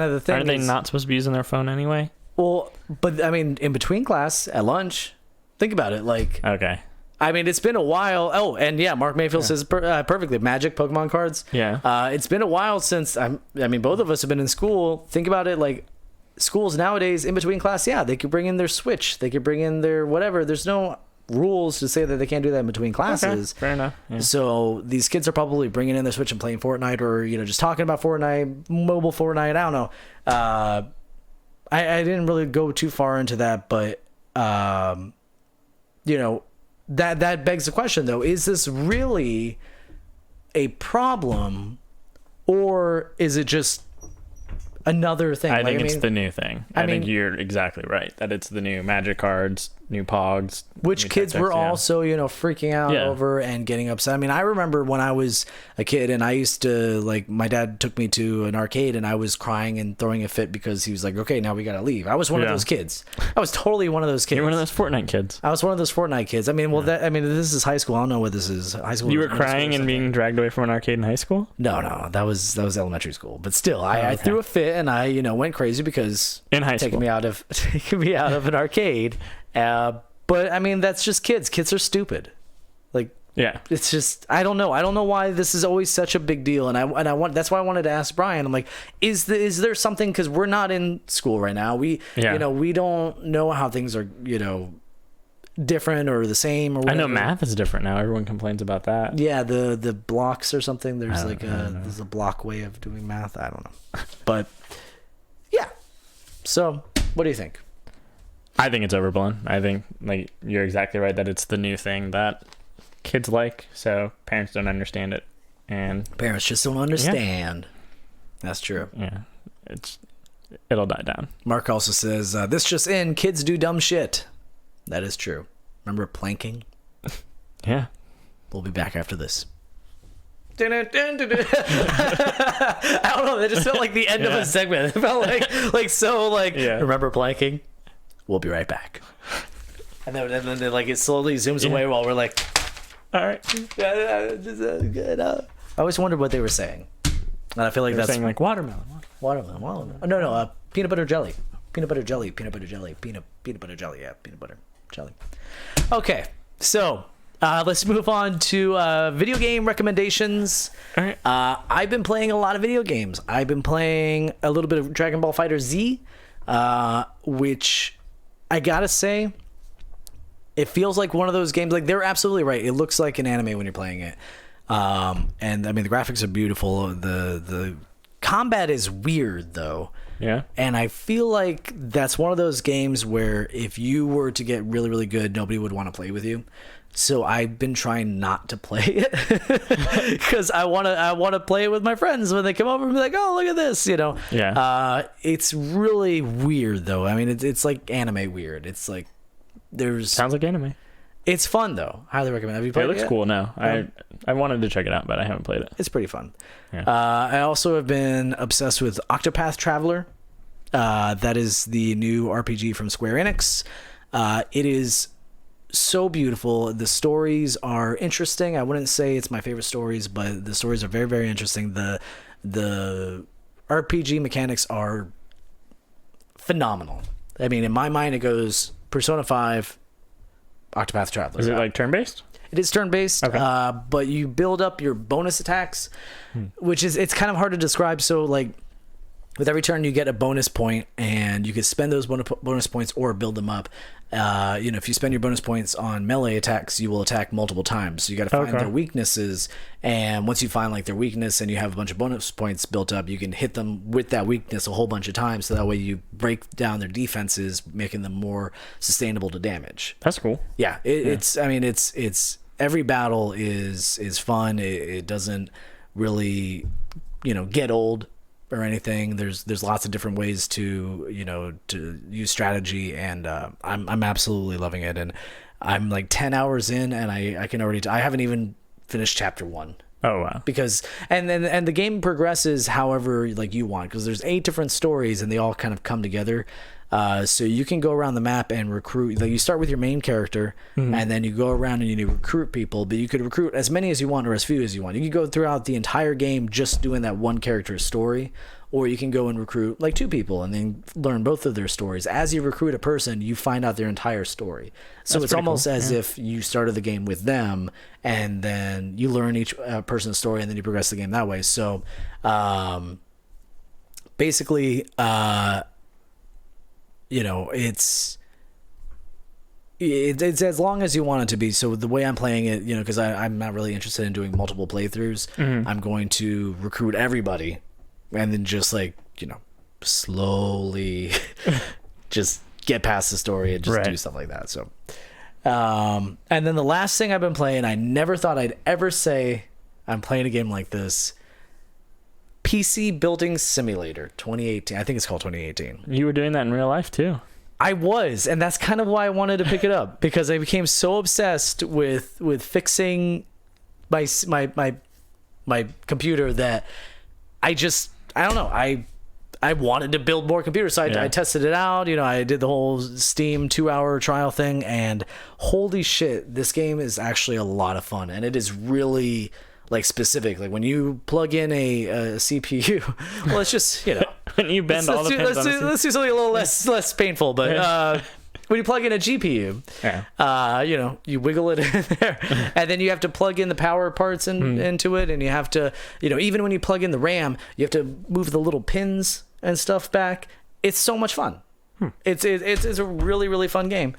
of the thing. Are they not supposed to be using their phone anyway? Well, but I mean, in between class, at lunch, think about it. Okay. I mean, it's been a while. Oh, and yeah, Mark Mayfield says perfectly. Magic Pokemon cards. Yeah. It's been a while since both of us have been in school. Think about it. Schools nowadays, in between class, they could bring in their Switch. They could bring in their whatever. There's no rules to say that they can't do that in between classes. Okay, fair enough. Yeah. So these kids are probably bringing in their Switch and playing Fortnite, or just talking about Fortnite, mobile Fortnite. I don't know. I didn't really go too far into that, but that begs the question, though: is this really a problem, or is it just another thing? I think it's the new thing. I think you're exactly right that it's the new magic cards, new pogs, which new kids were also, freaking out over and getting upset. I mean, I remember when I was a kid and I used to, like, my dad took me to an arcade and I was crying and throwing a fit because he was like, okay, now we gotta leave. I was one of those kids. I was totally one of those kids. You're one of those Fortnite kids. I was one of those Fortnite kids. I mean, this is high school. I don't know what this is. High school. You were crying and being dragged away from an arcade in high school? No, that was elementary school. But still, I threw a fit and I, went crazy because in high school taking me out of an arcade. But I mean, that's just kids. Kids are stupid. Like, yeah, it's just, I don't know why this is always such a big deal. And I want, that's why I wanted to ask Brian. I'm like, is there something, because we're not in school right now. We don't know how things are, different or the same or whatever. I know math is different now. Everyone complains about that. Yeah, the blocks or something. There's there's a block way of doing math. I don't know. But yeah. So, what do you think? I think it's overblown. I think, like, you're exactly right that it's the new thing that kids like, so parents don't understand it. And parents just don't understand. Yeah. That's true. Yeah. It'll die down. Mark also says, this just in, kids do dumb shit. That is true. Remember planking? Yeah. We'll be back after this. I don't know. That just felt like the end of a segment. It felt remember planking? We'll be right back. And then it slowly zooms away while we're like, all right. Good. I always wondered what they were saying. And I feel like that's saying like watermelon. Watermelon. No, peanut butter jelly. Peanut butter jelly. Peanut butter jelly. Peanut butter jelly. Yeah, peanut butter jelly. Okay, so let's move on to video game recommendations. All right. I've been playing a lot of video games. I've been playing a little bit of Dragon Ball Fighter Z, which I gotta say, it feels like one of those games. Like, they're absolutely right. It looks like an anime when you're playing it, and I mean the graphics are beautiful. The combat is weird though. Yeah. And I feel like that's one of those games where if you were to get really, really good, nobody would want to play with you. So I've been trying not to play it because I want to play it with my friends when they come over and be like, oh, look at this, Yeah. It's really weird though. I mean, it's like anime weird. It's like sounds like anime. It's fun though. Highly recommend. Have you played it? It looks cool now. I wanted to check it out, but I haven't played it. It's pretty fun. Yeah. I also have been obsessed with Octopath Traveler. That is the new RPG from Square Enix. It is so beautiful. The stories are interesting. I wouldn't say it's my favorite stories, but the stories are very, very interesting. The RPG mechanics are phenomenal. I mean, in my mind, it goes Persona 5, Octopath Traveler. Is it like turn-based? It is turn-based, okay. But you build up your bonus attacks, which is, it's kind of hard to describe. So, like, with every turn, you get a bonus point, and you can spend those bonus points or build them up. If you spend your bonus points on melee attacks, you will attack multiple times. So you got to find their weaknesses, and once you find like their weakness and you have a bunch of bonus points built up, you can hit them with that weakness a whole bunch of times. So that way you break down their defenses, making them more sustainable to damage. That's cool. Yeah, it's. I mean, it's every battle is fun. It doesn't really, get old or anything. There's lots of different ways to use strategy, and I'm absolutely loving it. And I'm like 10 hours in, and I can already I haven't even finished chapter 1. Oh wow. Because and the game progresses however like you want, because there's 8 different stories and they all kind of come together. So you can go around the map and recruit. Like, you start with your main character, and then you go around and you recruit people. But you could recruit as many as you want or as few as you want. You can go throughout the entire game just doing that one character's story, or you can go and recruit like 2 people and then learn both of their stories. As you recruit a person, you find out their entire story. So it's almost as if you started the game with them, and then you learn each person's story, and then you progress the game that way. So basically, it's as long as you want it to be. So the way I'm playing it, because I'm not really interested in doing multiple playthroughs, I'm going to recruit everybody and then just slowly just get past the story and just do stuff like that. So and then the last thing I've been playing, I never thought I'd ever say I'm playing a game like this. PC Building Simulator 2018. I think it's called 2018. You were doing that in real life too. I was, and that's kind of why I wanted to pick it up, because I became so obsessed with fixing my computer that I don't know. I wanted to build more computers, so I tested it out. I did the whole Steam 2-hour trial thing, and holy shit, this game is actually a lot of fun, and it is really like specific. Like when you plug in a CPU, well, it's just when you bend all the pins on let's do something a little less painful, but. When you plug in a GPU, you wiggle it in there, and then you have to plug in the power parts into it, and you have to, even when you plug in the RAM, you have to move the little pins and stuff back. It's so much fun. It's a really, really fun game,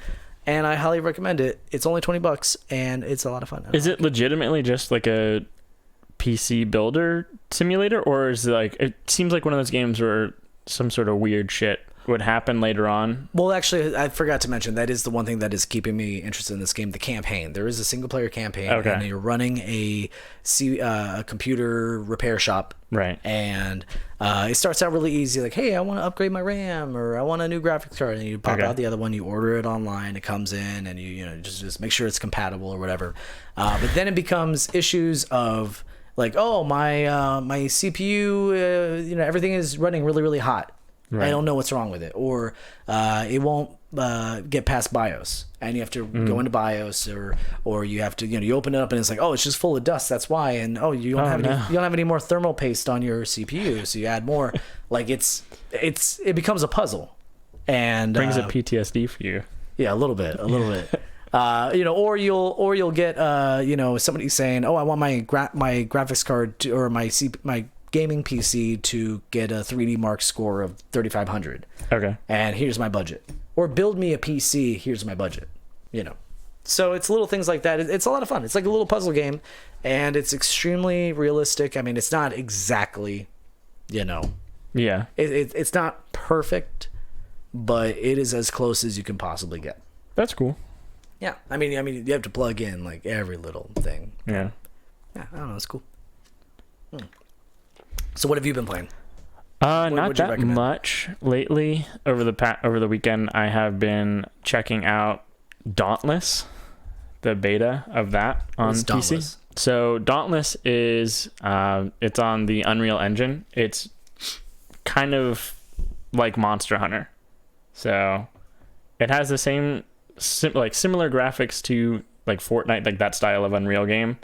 and I highly recommend it. It's only $20, and it's a lot of fun. Is it legitimately just like a PC builder simulator, or is it like, it seems like one of those games where some sort of weird shit would happen later on? Well, actually, I forgot to mention that is the one thing that is keeping me interested in this game. The campaign. There is a single player campaign, and you're running a computer repair shop, right? And it starts out really easy, like, hey, I want to upgrade my RAM, or I want a new graphics card, and you pop out the other one, you order it online, it comes in, and you just make sure it's compatible or whatever. But then it becomes issues of like, oh, my CPU, everything is running really, really hot. Right. I don't know what's wrong with it, or it won't get past BIOS, and you have to go into BIOS, or you have to, you open it up and it's like, oh, it's just full of dust, that's why, and you don't have any more thermal paste on your CPU, so you add more. Like it becomes a puzzle, and brings up PTSD for you. Yeah, a little bit. Or you'll get somebody saying, oh, I want my graphics card or my gaming PC to get a 3D Mark score of 3500. Okay. And here's my budget. Or build me a PC, here's my budget. So it's little things like that. It's a lot of fun. It's like a little puzzle game, and it's extremely realistic. I mean, it's not exactly, Yeah. It's not perfect, but it is as close as you can possibly get. That's cool. Yeah. I mean, you have to plug in like every little thing. Yeah. Yeah, I don't know, it's cool. So what have you been playing? Not that much lately. Over the weekend, I have been checking out Dauntless, the beta of that on PC. Dauntless? So Dauntless is it's on the Unreal Engine. It's kind of like Monster Hunter, so it has the same similar graphics to like Fortnite, like that style of Unreal game,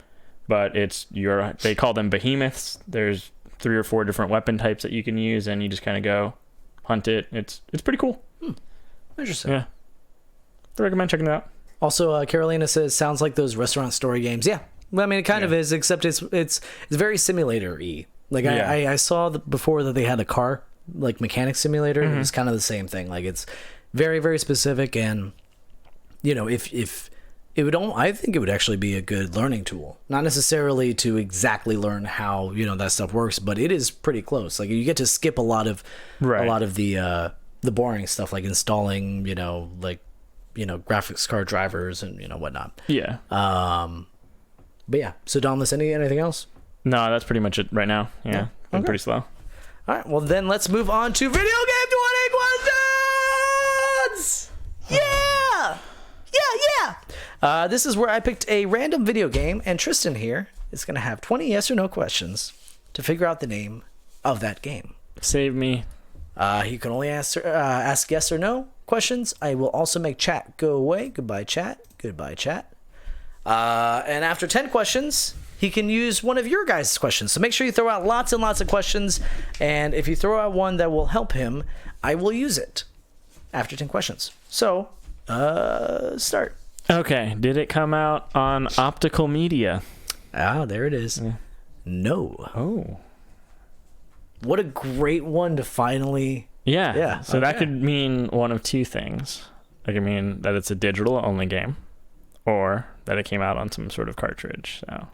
but they call them behemoths. There's 3 or 4 different weapon types that you can use, and you just kind of go hunt it. It's pretty cool. Interesting. Yeah, I recommend checking it out. Also, Carolina says sounds like those restaurant story games. Yeah, well, I mean, it kind of is, except it's very simulator-y. Like I saw before that they had a car like mechanic simulator. It was kind of the same thing. Like it's very, very specific, and if it would I think it would actually be a good learning tool. Not necessarily to exactly learn how that stuff works, but it is pretty close. Like you get to skip a lot of the boring stuff, like installing graphics card drivers and whatnot. Yeah. But yeah. So Dauntless, anything else? No, that's pretty much it right now. Yeah. Been pretty slow. All right. Well, then let's move on to video game 20 questions. Yeah. This is where I picked a random video game, and Tristan here is going to have 20 yes or no questions to figure out the name of that game. Save me. You can only ask yes or no questions. I will also make chat go away. Goodbye, chat. Goodbye, chat. And after 10 questions, he can use one of your guys' questions. So make sure you throw out lots and lots of questions. And if you throw out one that will help him, I will use it after 10 questions. So, start. Okay. Did it come out on optical media? Ah, there it is. Yeah. No. Oh. What a great one to finally... Yeah. So that could mean one of two things. It could mean that it's a digital only game, or that it came out on some sort of cartridge. So,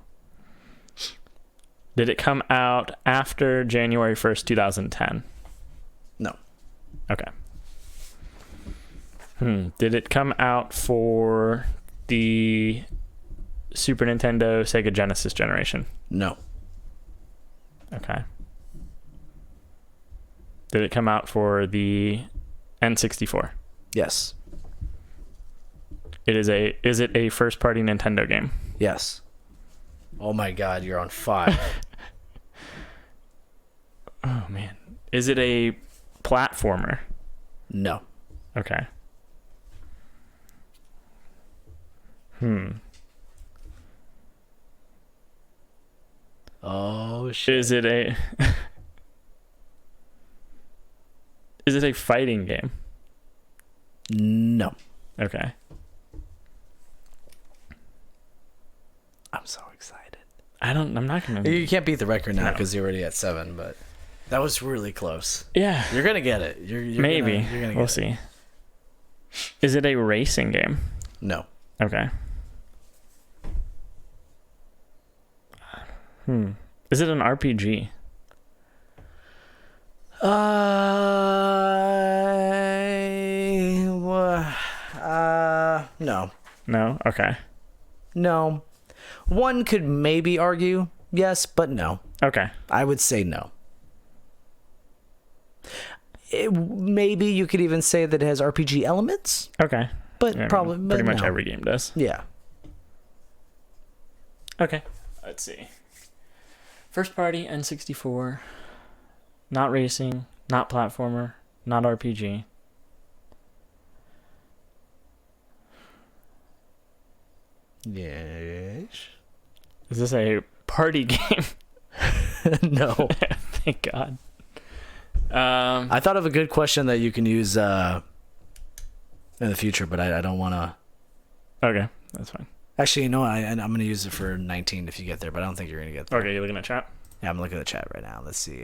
did it come out after January 1st, 2010? No. Okay. Did it come out for the Super Nintendo, Sega Genesis generation? No. Okay. Did it come out for the N64? Yes. Is it a first party Nintendo game? Yes. Oh my God, you're on fire. Oh man. Is it a platformer? No. Okay. Oh shit. Is it a Is it a fighting game? No. Okay. I'm so excited. I'm not gonna. You can't beat the record now No. because you're already at 7, but that was really close. Yeah. You're gonna get it. You're Maybe. You're gonna get We'll it. see. Is it a racing game? No. Okay. Is it an RPG? No. No? Okay. No. One could maybe argue yes, but no. Okay. I would say no. Maybe you could even say that it has RPG elements, Okay. but Yeah, probably pretty but much no. every game does. Yeah. Okay. Let's see. First party N64. Not racing. Not platformer. Not RPG. Yes. Is this a party game? No. Thank God. I thought of a good question that you can use in the future, but I don't want to. Okay. That's fine. Actually, you know what? I'm going to use it for 19 if you get there, but I don't think you're going to get there. Okay. You looking at chat? Yeah, I'm looking at the chat right now. Let's see.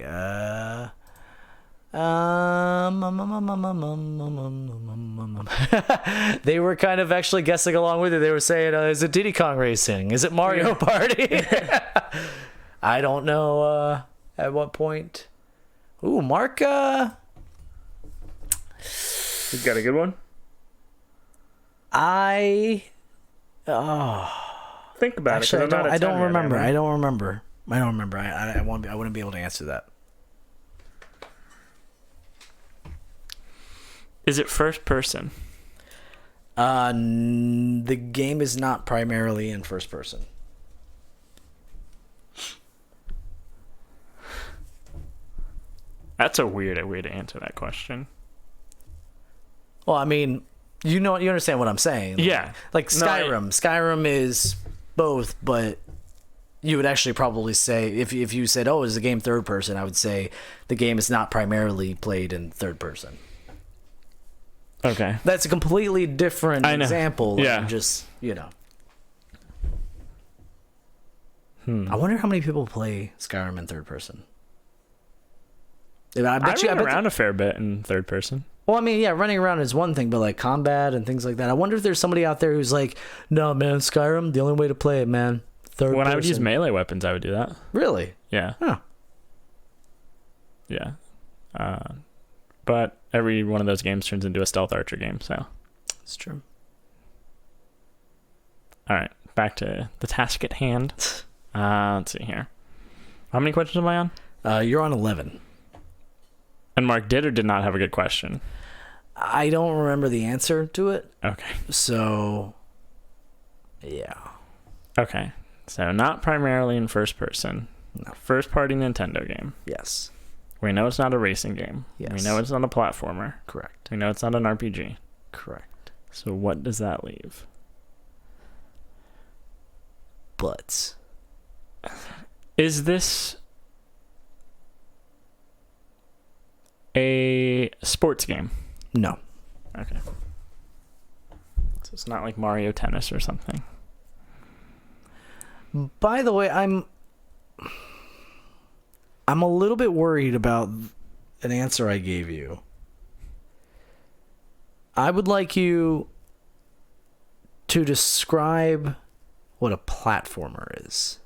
They were kind of actually guessing along with it. They were saying, is it Diddy Kong Racing? Is it Mario Party? I don't know at what point. Ooh, Mark. You got a good one? Think about Actually, it. 'cause I'm not I a don't 10 yet, remember. am I don't remember. I wouldn't be able to answer that. Is it first person? The game is not primarily in first person. That's a weird way to answer that question. Well, I mean, you understand what I'm saying. Yeah. Like No, Skyrim. Skyrim is both, but you would actually probably say, if you said, oh, is the game third person, I would say the game is not primarily played in third person. Okay. That's a completely different I know. example. Yeah. Than just, I wonder how many people play Skyrim in third person. I bet run around a fair bit in third person. Well, I mean, yeah, running around is one thing, but like combat and things like that. I wonder if there's somebody out there who's like, no, man, Skyrim, the only way to play it, man. Third When person. I would use melee weapons, I would do that. Really? Yeah. Huh. Yeah. But every one of those games turns into a stealth archer game, so. It's true. All right. Back to the task at hand. Let's see here. How many questions am I on? You're on 11. And Mark did or did not have a good question? I don't remember the answer to it, Okay. so yeah. Okay. So not primarily in first person. No. First party Nintendo game. Yes. We know it's not a racing game. Yes. We know it's not a platformer. Correct. We know it's not an RPG. Correct. So what does that leave? But Is this a sports game? no. Okay. So it's not like Mario Tennis or something. By the way, I'm a little bit worried about an answer I gave you. I would like you to describe what a platformer is.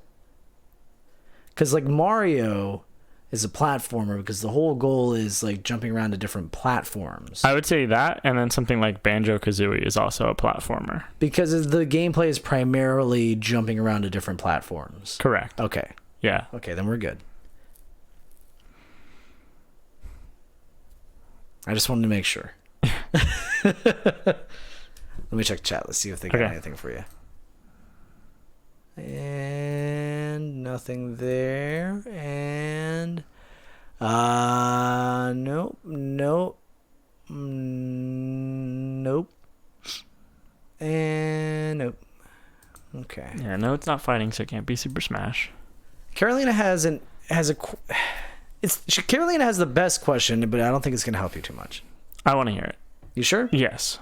Because like Mario is a platformer because the whole goal is like jumping around to different platforms. I would say that, and then something like Banjo-Kazooie is also a platformer. Because the gameplay is primarily jumping around to different platforms. Correct. Okay. Yeah. Okay, then we're good. I just wanted to make sure. Let me check chat. Let's see if they got anything for you. And nothing there. And nope. Nope. And nope. Okay. Yeah, no, it's not fighting, so it can't be Super Smash. Carolina Carolina has the best question, but I don't think it's going to help you too much. I want to hear it. You sure? Yes.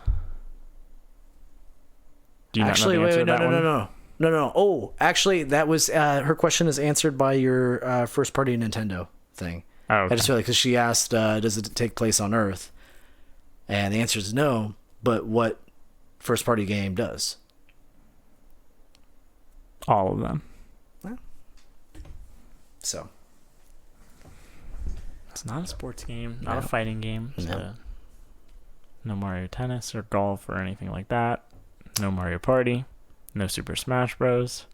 Do you Actually, not know the answer wait, to that one? No. Oh, actually, that was her question is answered by your first party Nintendo thing. Oh, okay. I just feel like because she asked, does it take place on Earth? And the answer is no. But what first party game does? All of them. So it's not a sports game, not a fighting game. No Mario Tennis or golf or anything like that. No Mario Party. No Super Smash Bros.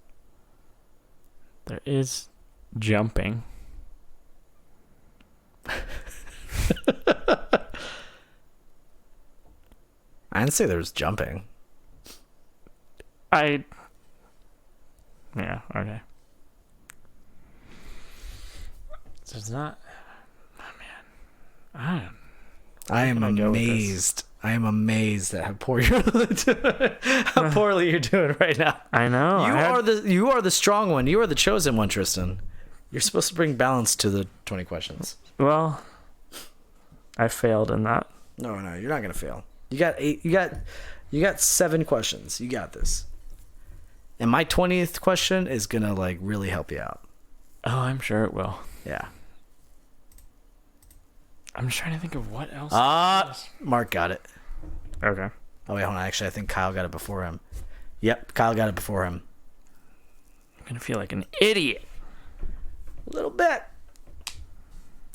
There is jumping. I didn't say there was jumping. Yeah, okay. So it's not. Oh man, I am amazed. I am amazed at how poor you're doing. How poorly you're doing right now. I know. You are the strong one. You are the chosen one, Tristan. You're supposed to bring balance to the 20 questions. Well, I failed in that. No, you're not gonna fail. You got 8. You got 7 questions. You got this. And my 20th question is gonna like really help you out. Oh, I'm sure it will. Yeah. I'm just trying to think of what else. Mark got it. Okay. Oh wait, hold on. Actually, I think Kyle got it before him. Yep, Kyle got it before him. I'm gonna feel like an idiot. A little bit.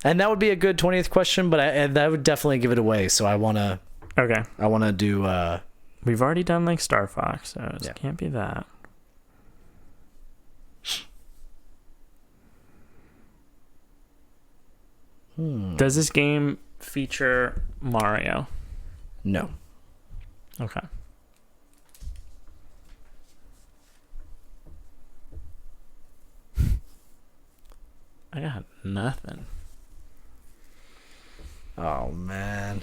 And that would be a good 20th question, but that would definitely give it away. So I wanna. Okay. I wanna do. We've already done like Star Fox, so it can't be that. Does this game feature Mario? No. Okay. I got nothing. Oh man.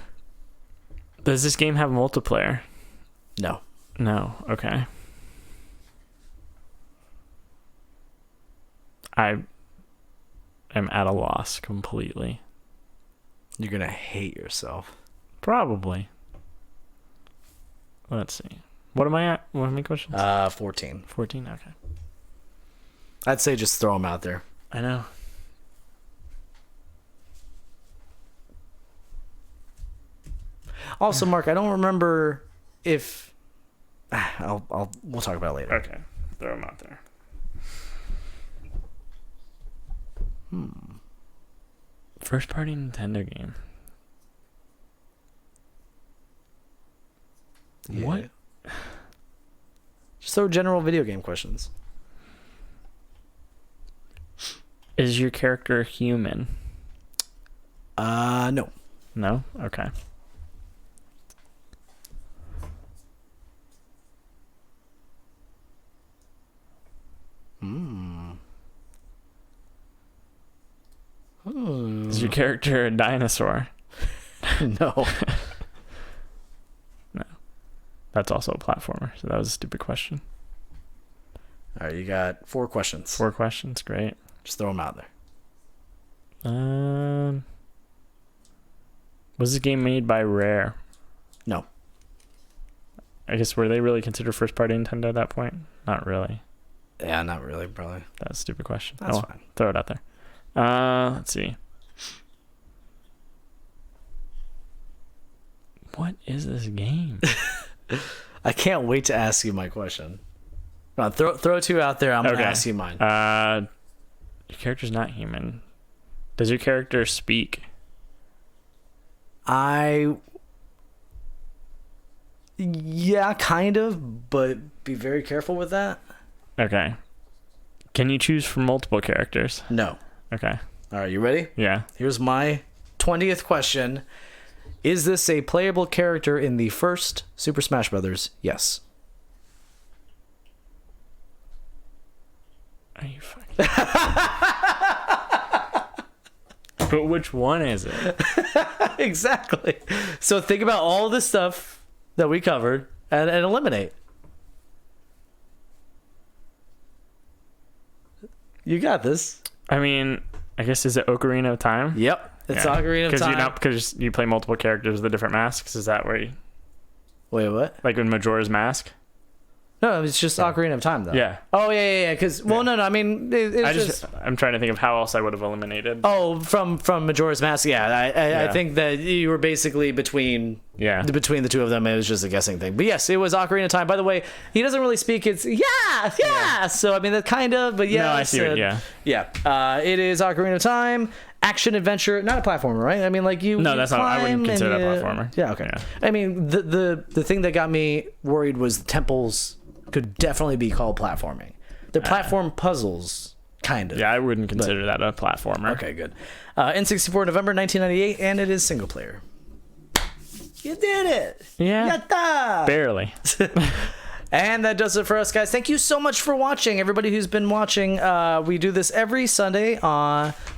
Does this game have multiplayer? No. No. Okay. I am at a loss completely. You're gonna hate yourself. Probably. Let's see. What am I at? What are my questions? 14. 14? Okay. I'd say just throw them out there. I know. Also, Mark, I don't remember if we'll talk about it later. Okay. Throw them out there. First party Nintendo game. Yeah. What? Just throw general video game questions. Is your character human? No. No? Okay. Is your character a dinosaur? No. No. That's also a platformer, so that was a stupid question. All right, you got 4 questions. 4 questions, great. Just throw them out there. Was this game made by Rare? No. I guess were they really considered first party Nintendo at that point? Not really. Yeah, not really, probably. That's a stupid question. That's fine. Throw it out there. Let's see. What is this game? I can't wait to ask you my question. Come on, throw 2 out there. I'm gonna ask you mine. Your character's not human. Does your character speak? Yeah, kind of, but be very careful with that. Okay. Can you choose from multiple characters? No. Okay. All right, you ready? Yeah. Here's my 20th question. Is this a playable character in the first Super Smash Brothers? Yes. Are you fucking... But which one is it? Exactly. So think about all the stuff that we covered and eliminate. You got this. I mean, I guess, is it Ocarina of Time? Yep. It's Ocarina of Time. Because you play multiple characters with the different masks. Is that where you... Wait, what? Like in Majora's Mask? No, it's just Ocarina of Time, though. Yeah. Oh, yeah. Because, well, no. I mean, I'm trying to think of how else I would have eliminated. Oh, from Majora's Mask, yeah. I think that you were basically between the two of them. It was just a guessing thing. But yes, it was Ocarina of Time. By the way, he doesn't really speak. It's yeah. So I mean, that kind of, but yeah. No, I see it. Yeah. Yeah. It is Ocarina of Time. Action adventure, not a platformer, right? I mean, like you. No, that's not. I wouldn't consider that a platformer. Yeah. Okay. Yeah. I mean, the thing that got me worried was the temples could definitely be called platforming. They're platform puzzles, kind of. Yeah, I wouldn't consider that a platformer. Okay, good. N64, November 1998, and it is single player. You did it! Yeah. Yatta! Barely. And that does it for us, guys. Thank you so much for watching. Everybody who's been watching, we do this every Sunday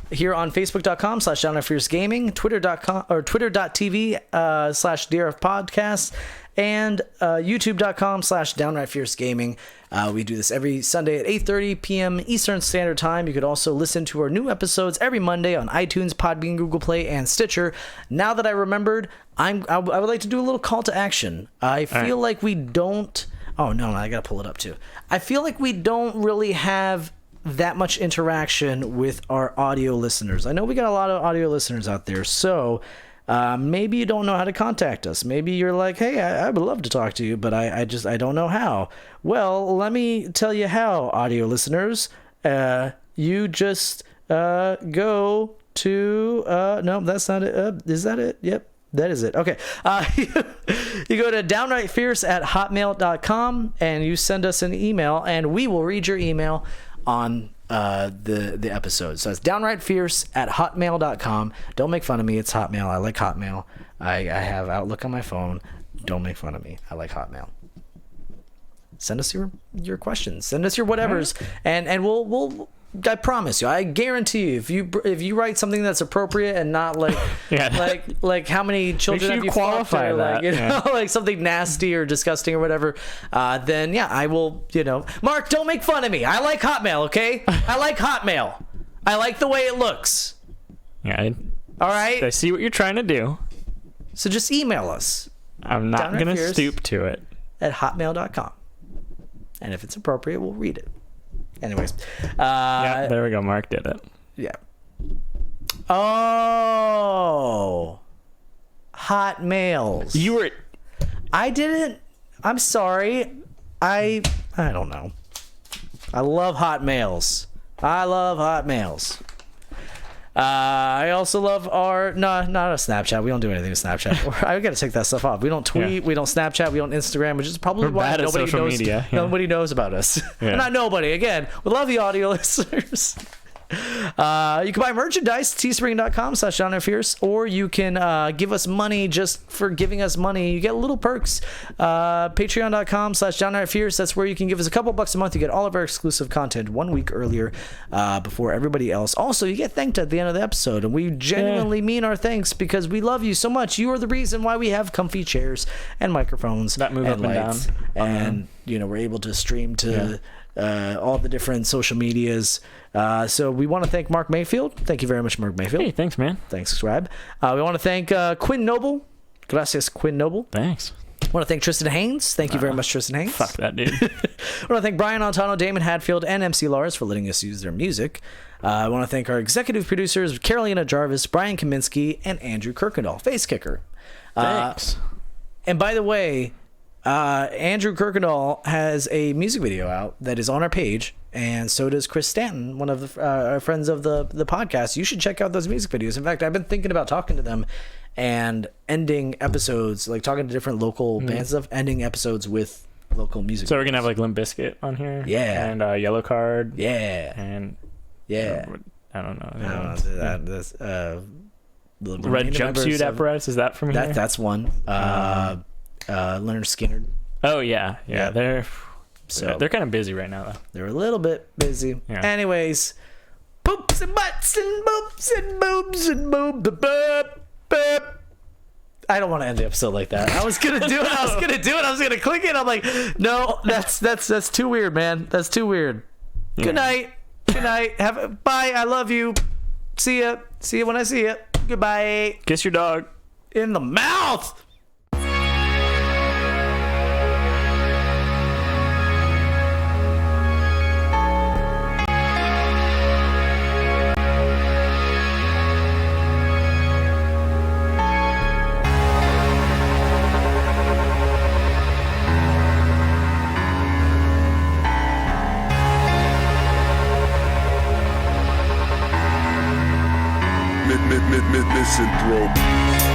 here on Facebook.com/DownRightFierceGaming, Twitter.com or Twitter.tv /DRF Podcast, and YouTube.com/DownRightFierceGaming. We do this every Sunday at 8:30 p.m. Eastern Standard Time. You could also listen to our new episodes every Monday on iTunes, Podbean, Google Play, and Stitcher. Now that I remembered, I would like to do a little call to action. I feel like we don't... Oh, no, I got to pull it up, too. I feel like we don't really have that much interaction with our audio listeners. I know we got a lot of audio listeners out there, so... maybe you don't know how to contact us. Maybe you're like, hey, I would love to talk to you, but I don't know how. Well, let me tell you how, audio listeners. You just go to... no, that's not it. Is that it? Yep, that is it. Okay. You go to downrightfierce@hotmail.com and you send us an email, and we will read your email on the episode. So it's downrightfierce@hotmail.com. Don't make fun of me. It's Hotmail. I like Hotmail. I have Outlook on my phone. Don't make fun of me. I like Hotmail. Send us your questions. Send us your whatevers, and we'll I promise you, I guarantee you, if you write something that's appropriate and not like like how many children have you qualify fucked, or, that, like, like something nasty or disgusting or whatever, then yeah, I will, Mark, don't make fun of me. I like Hotmail, okay? I like Hotmail. I like the way it looks. Yeah. All right? I see what you're trying to do. So just email us. I'm not going to stoop to it. At hotmail.com. And if it's appropriate, we'll read it. Anyways. Yeah, there we go. Mark did it. Yeah. Oh. Hot mails. You were... I didn't... I'm sorry. I don't know. I love hot mails. I love hot mails. I also love our... No, not a Snapchat. We don't do anything with Snapchat. I got to take that stuff off. We don't tweet. Yeah. We don't Snapchat. We don't Instagram, which is probably why nobody knows about us. Yeah. Not nobody. Again, we love the audio listeners. You can buy merchandise, teespring.com/DownRightFierce, or you can give us money just for giving us money. You get little perks. Patreon.com/DownRightFierce. That's where you can give us a couple bucks a month. You get all of our exclusive content 1 week earlier before everybody else. Also, you get thanked at the end of the episode, and we genuinely mean our thanks because we love you so much. You are the reason why we have comfy chairs and microphones that move and up lights, and we're able to stream to all the different social medias. So we want to thank Mark Mayfield. Thank you very much, Mark Mayfield. Hey, thanks, man. Thanks, subscribe. We want to thank Quinn Noble. Gracias, Quinn Noble. Thanks. I want to thank Tristan Haynes. Thank you very much, Tristan Haynes. Fuck that dude. I want to thank Brian Antano, Damon Hadfield, and MC Lars for letting us use their music. I want to thank our executive producers, Carolina Jarvis, Brian Kaminsky, and Andrew Kirkendall, Face Kicker. Thanks. And by the way, Andrew Kirkendall has a music video out that is on our page, and so does Chris Stanton, one of the our friends of the podcast. You should check out those music videos. In fact, I've been thinking about talking to them and ending episodes, like talking to different local bands and stuff, ending episodes with local music. So we're gonna have like Limp Bizkit on here, and Yellow Card, and I don't know. This, Red Jumpsuit Apparatus, is that from here? That's one. Leonard Skinner. Oh yeah. They're kind of busy right now though. They're a little bit busy. Yeah. Anyways, poops and butts and boops and boobs and boob the boop boop. I don't want to end the episode like that. I was gonna do it. I was gonna click it. I'm like, no, that's too weird, man. That's too weird. Yeah. Good night. Bye. I love you. See ya when I see ya. Goodbye. Kiss your dog in the mouth. Misanthrope.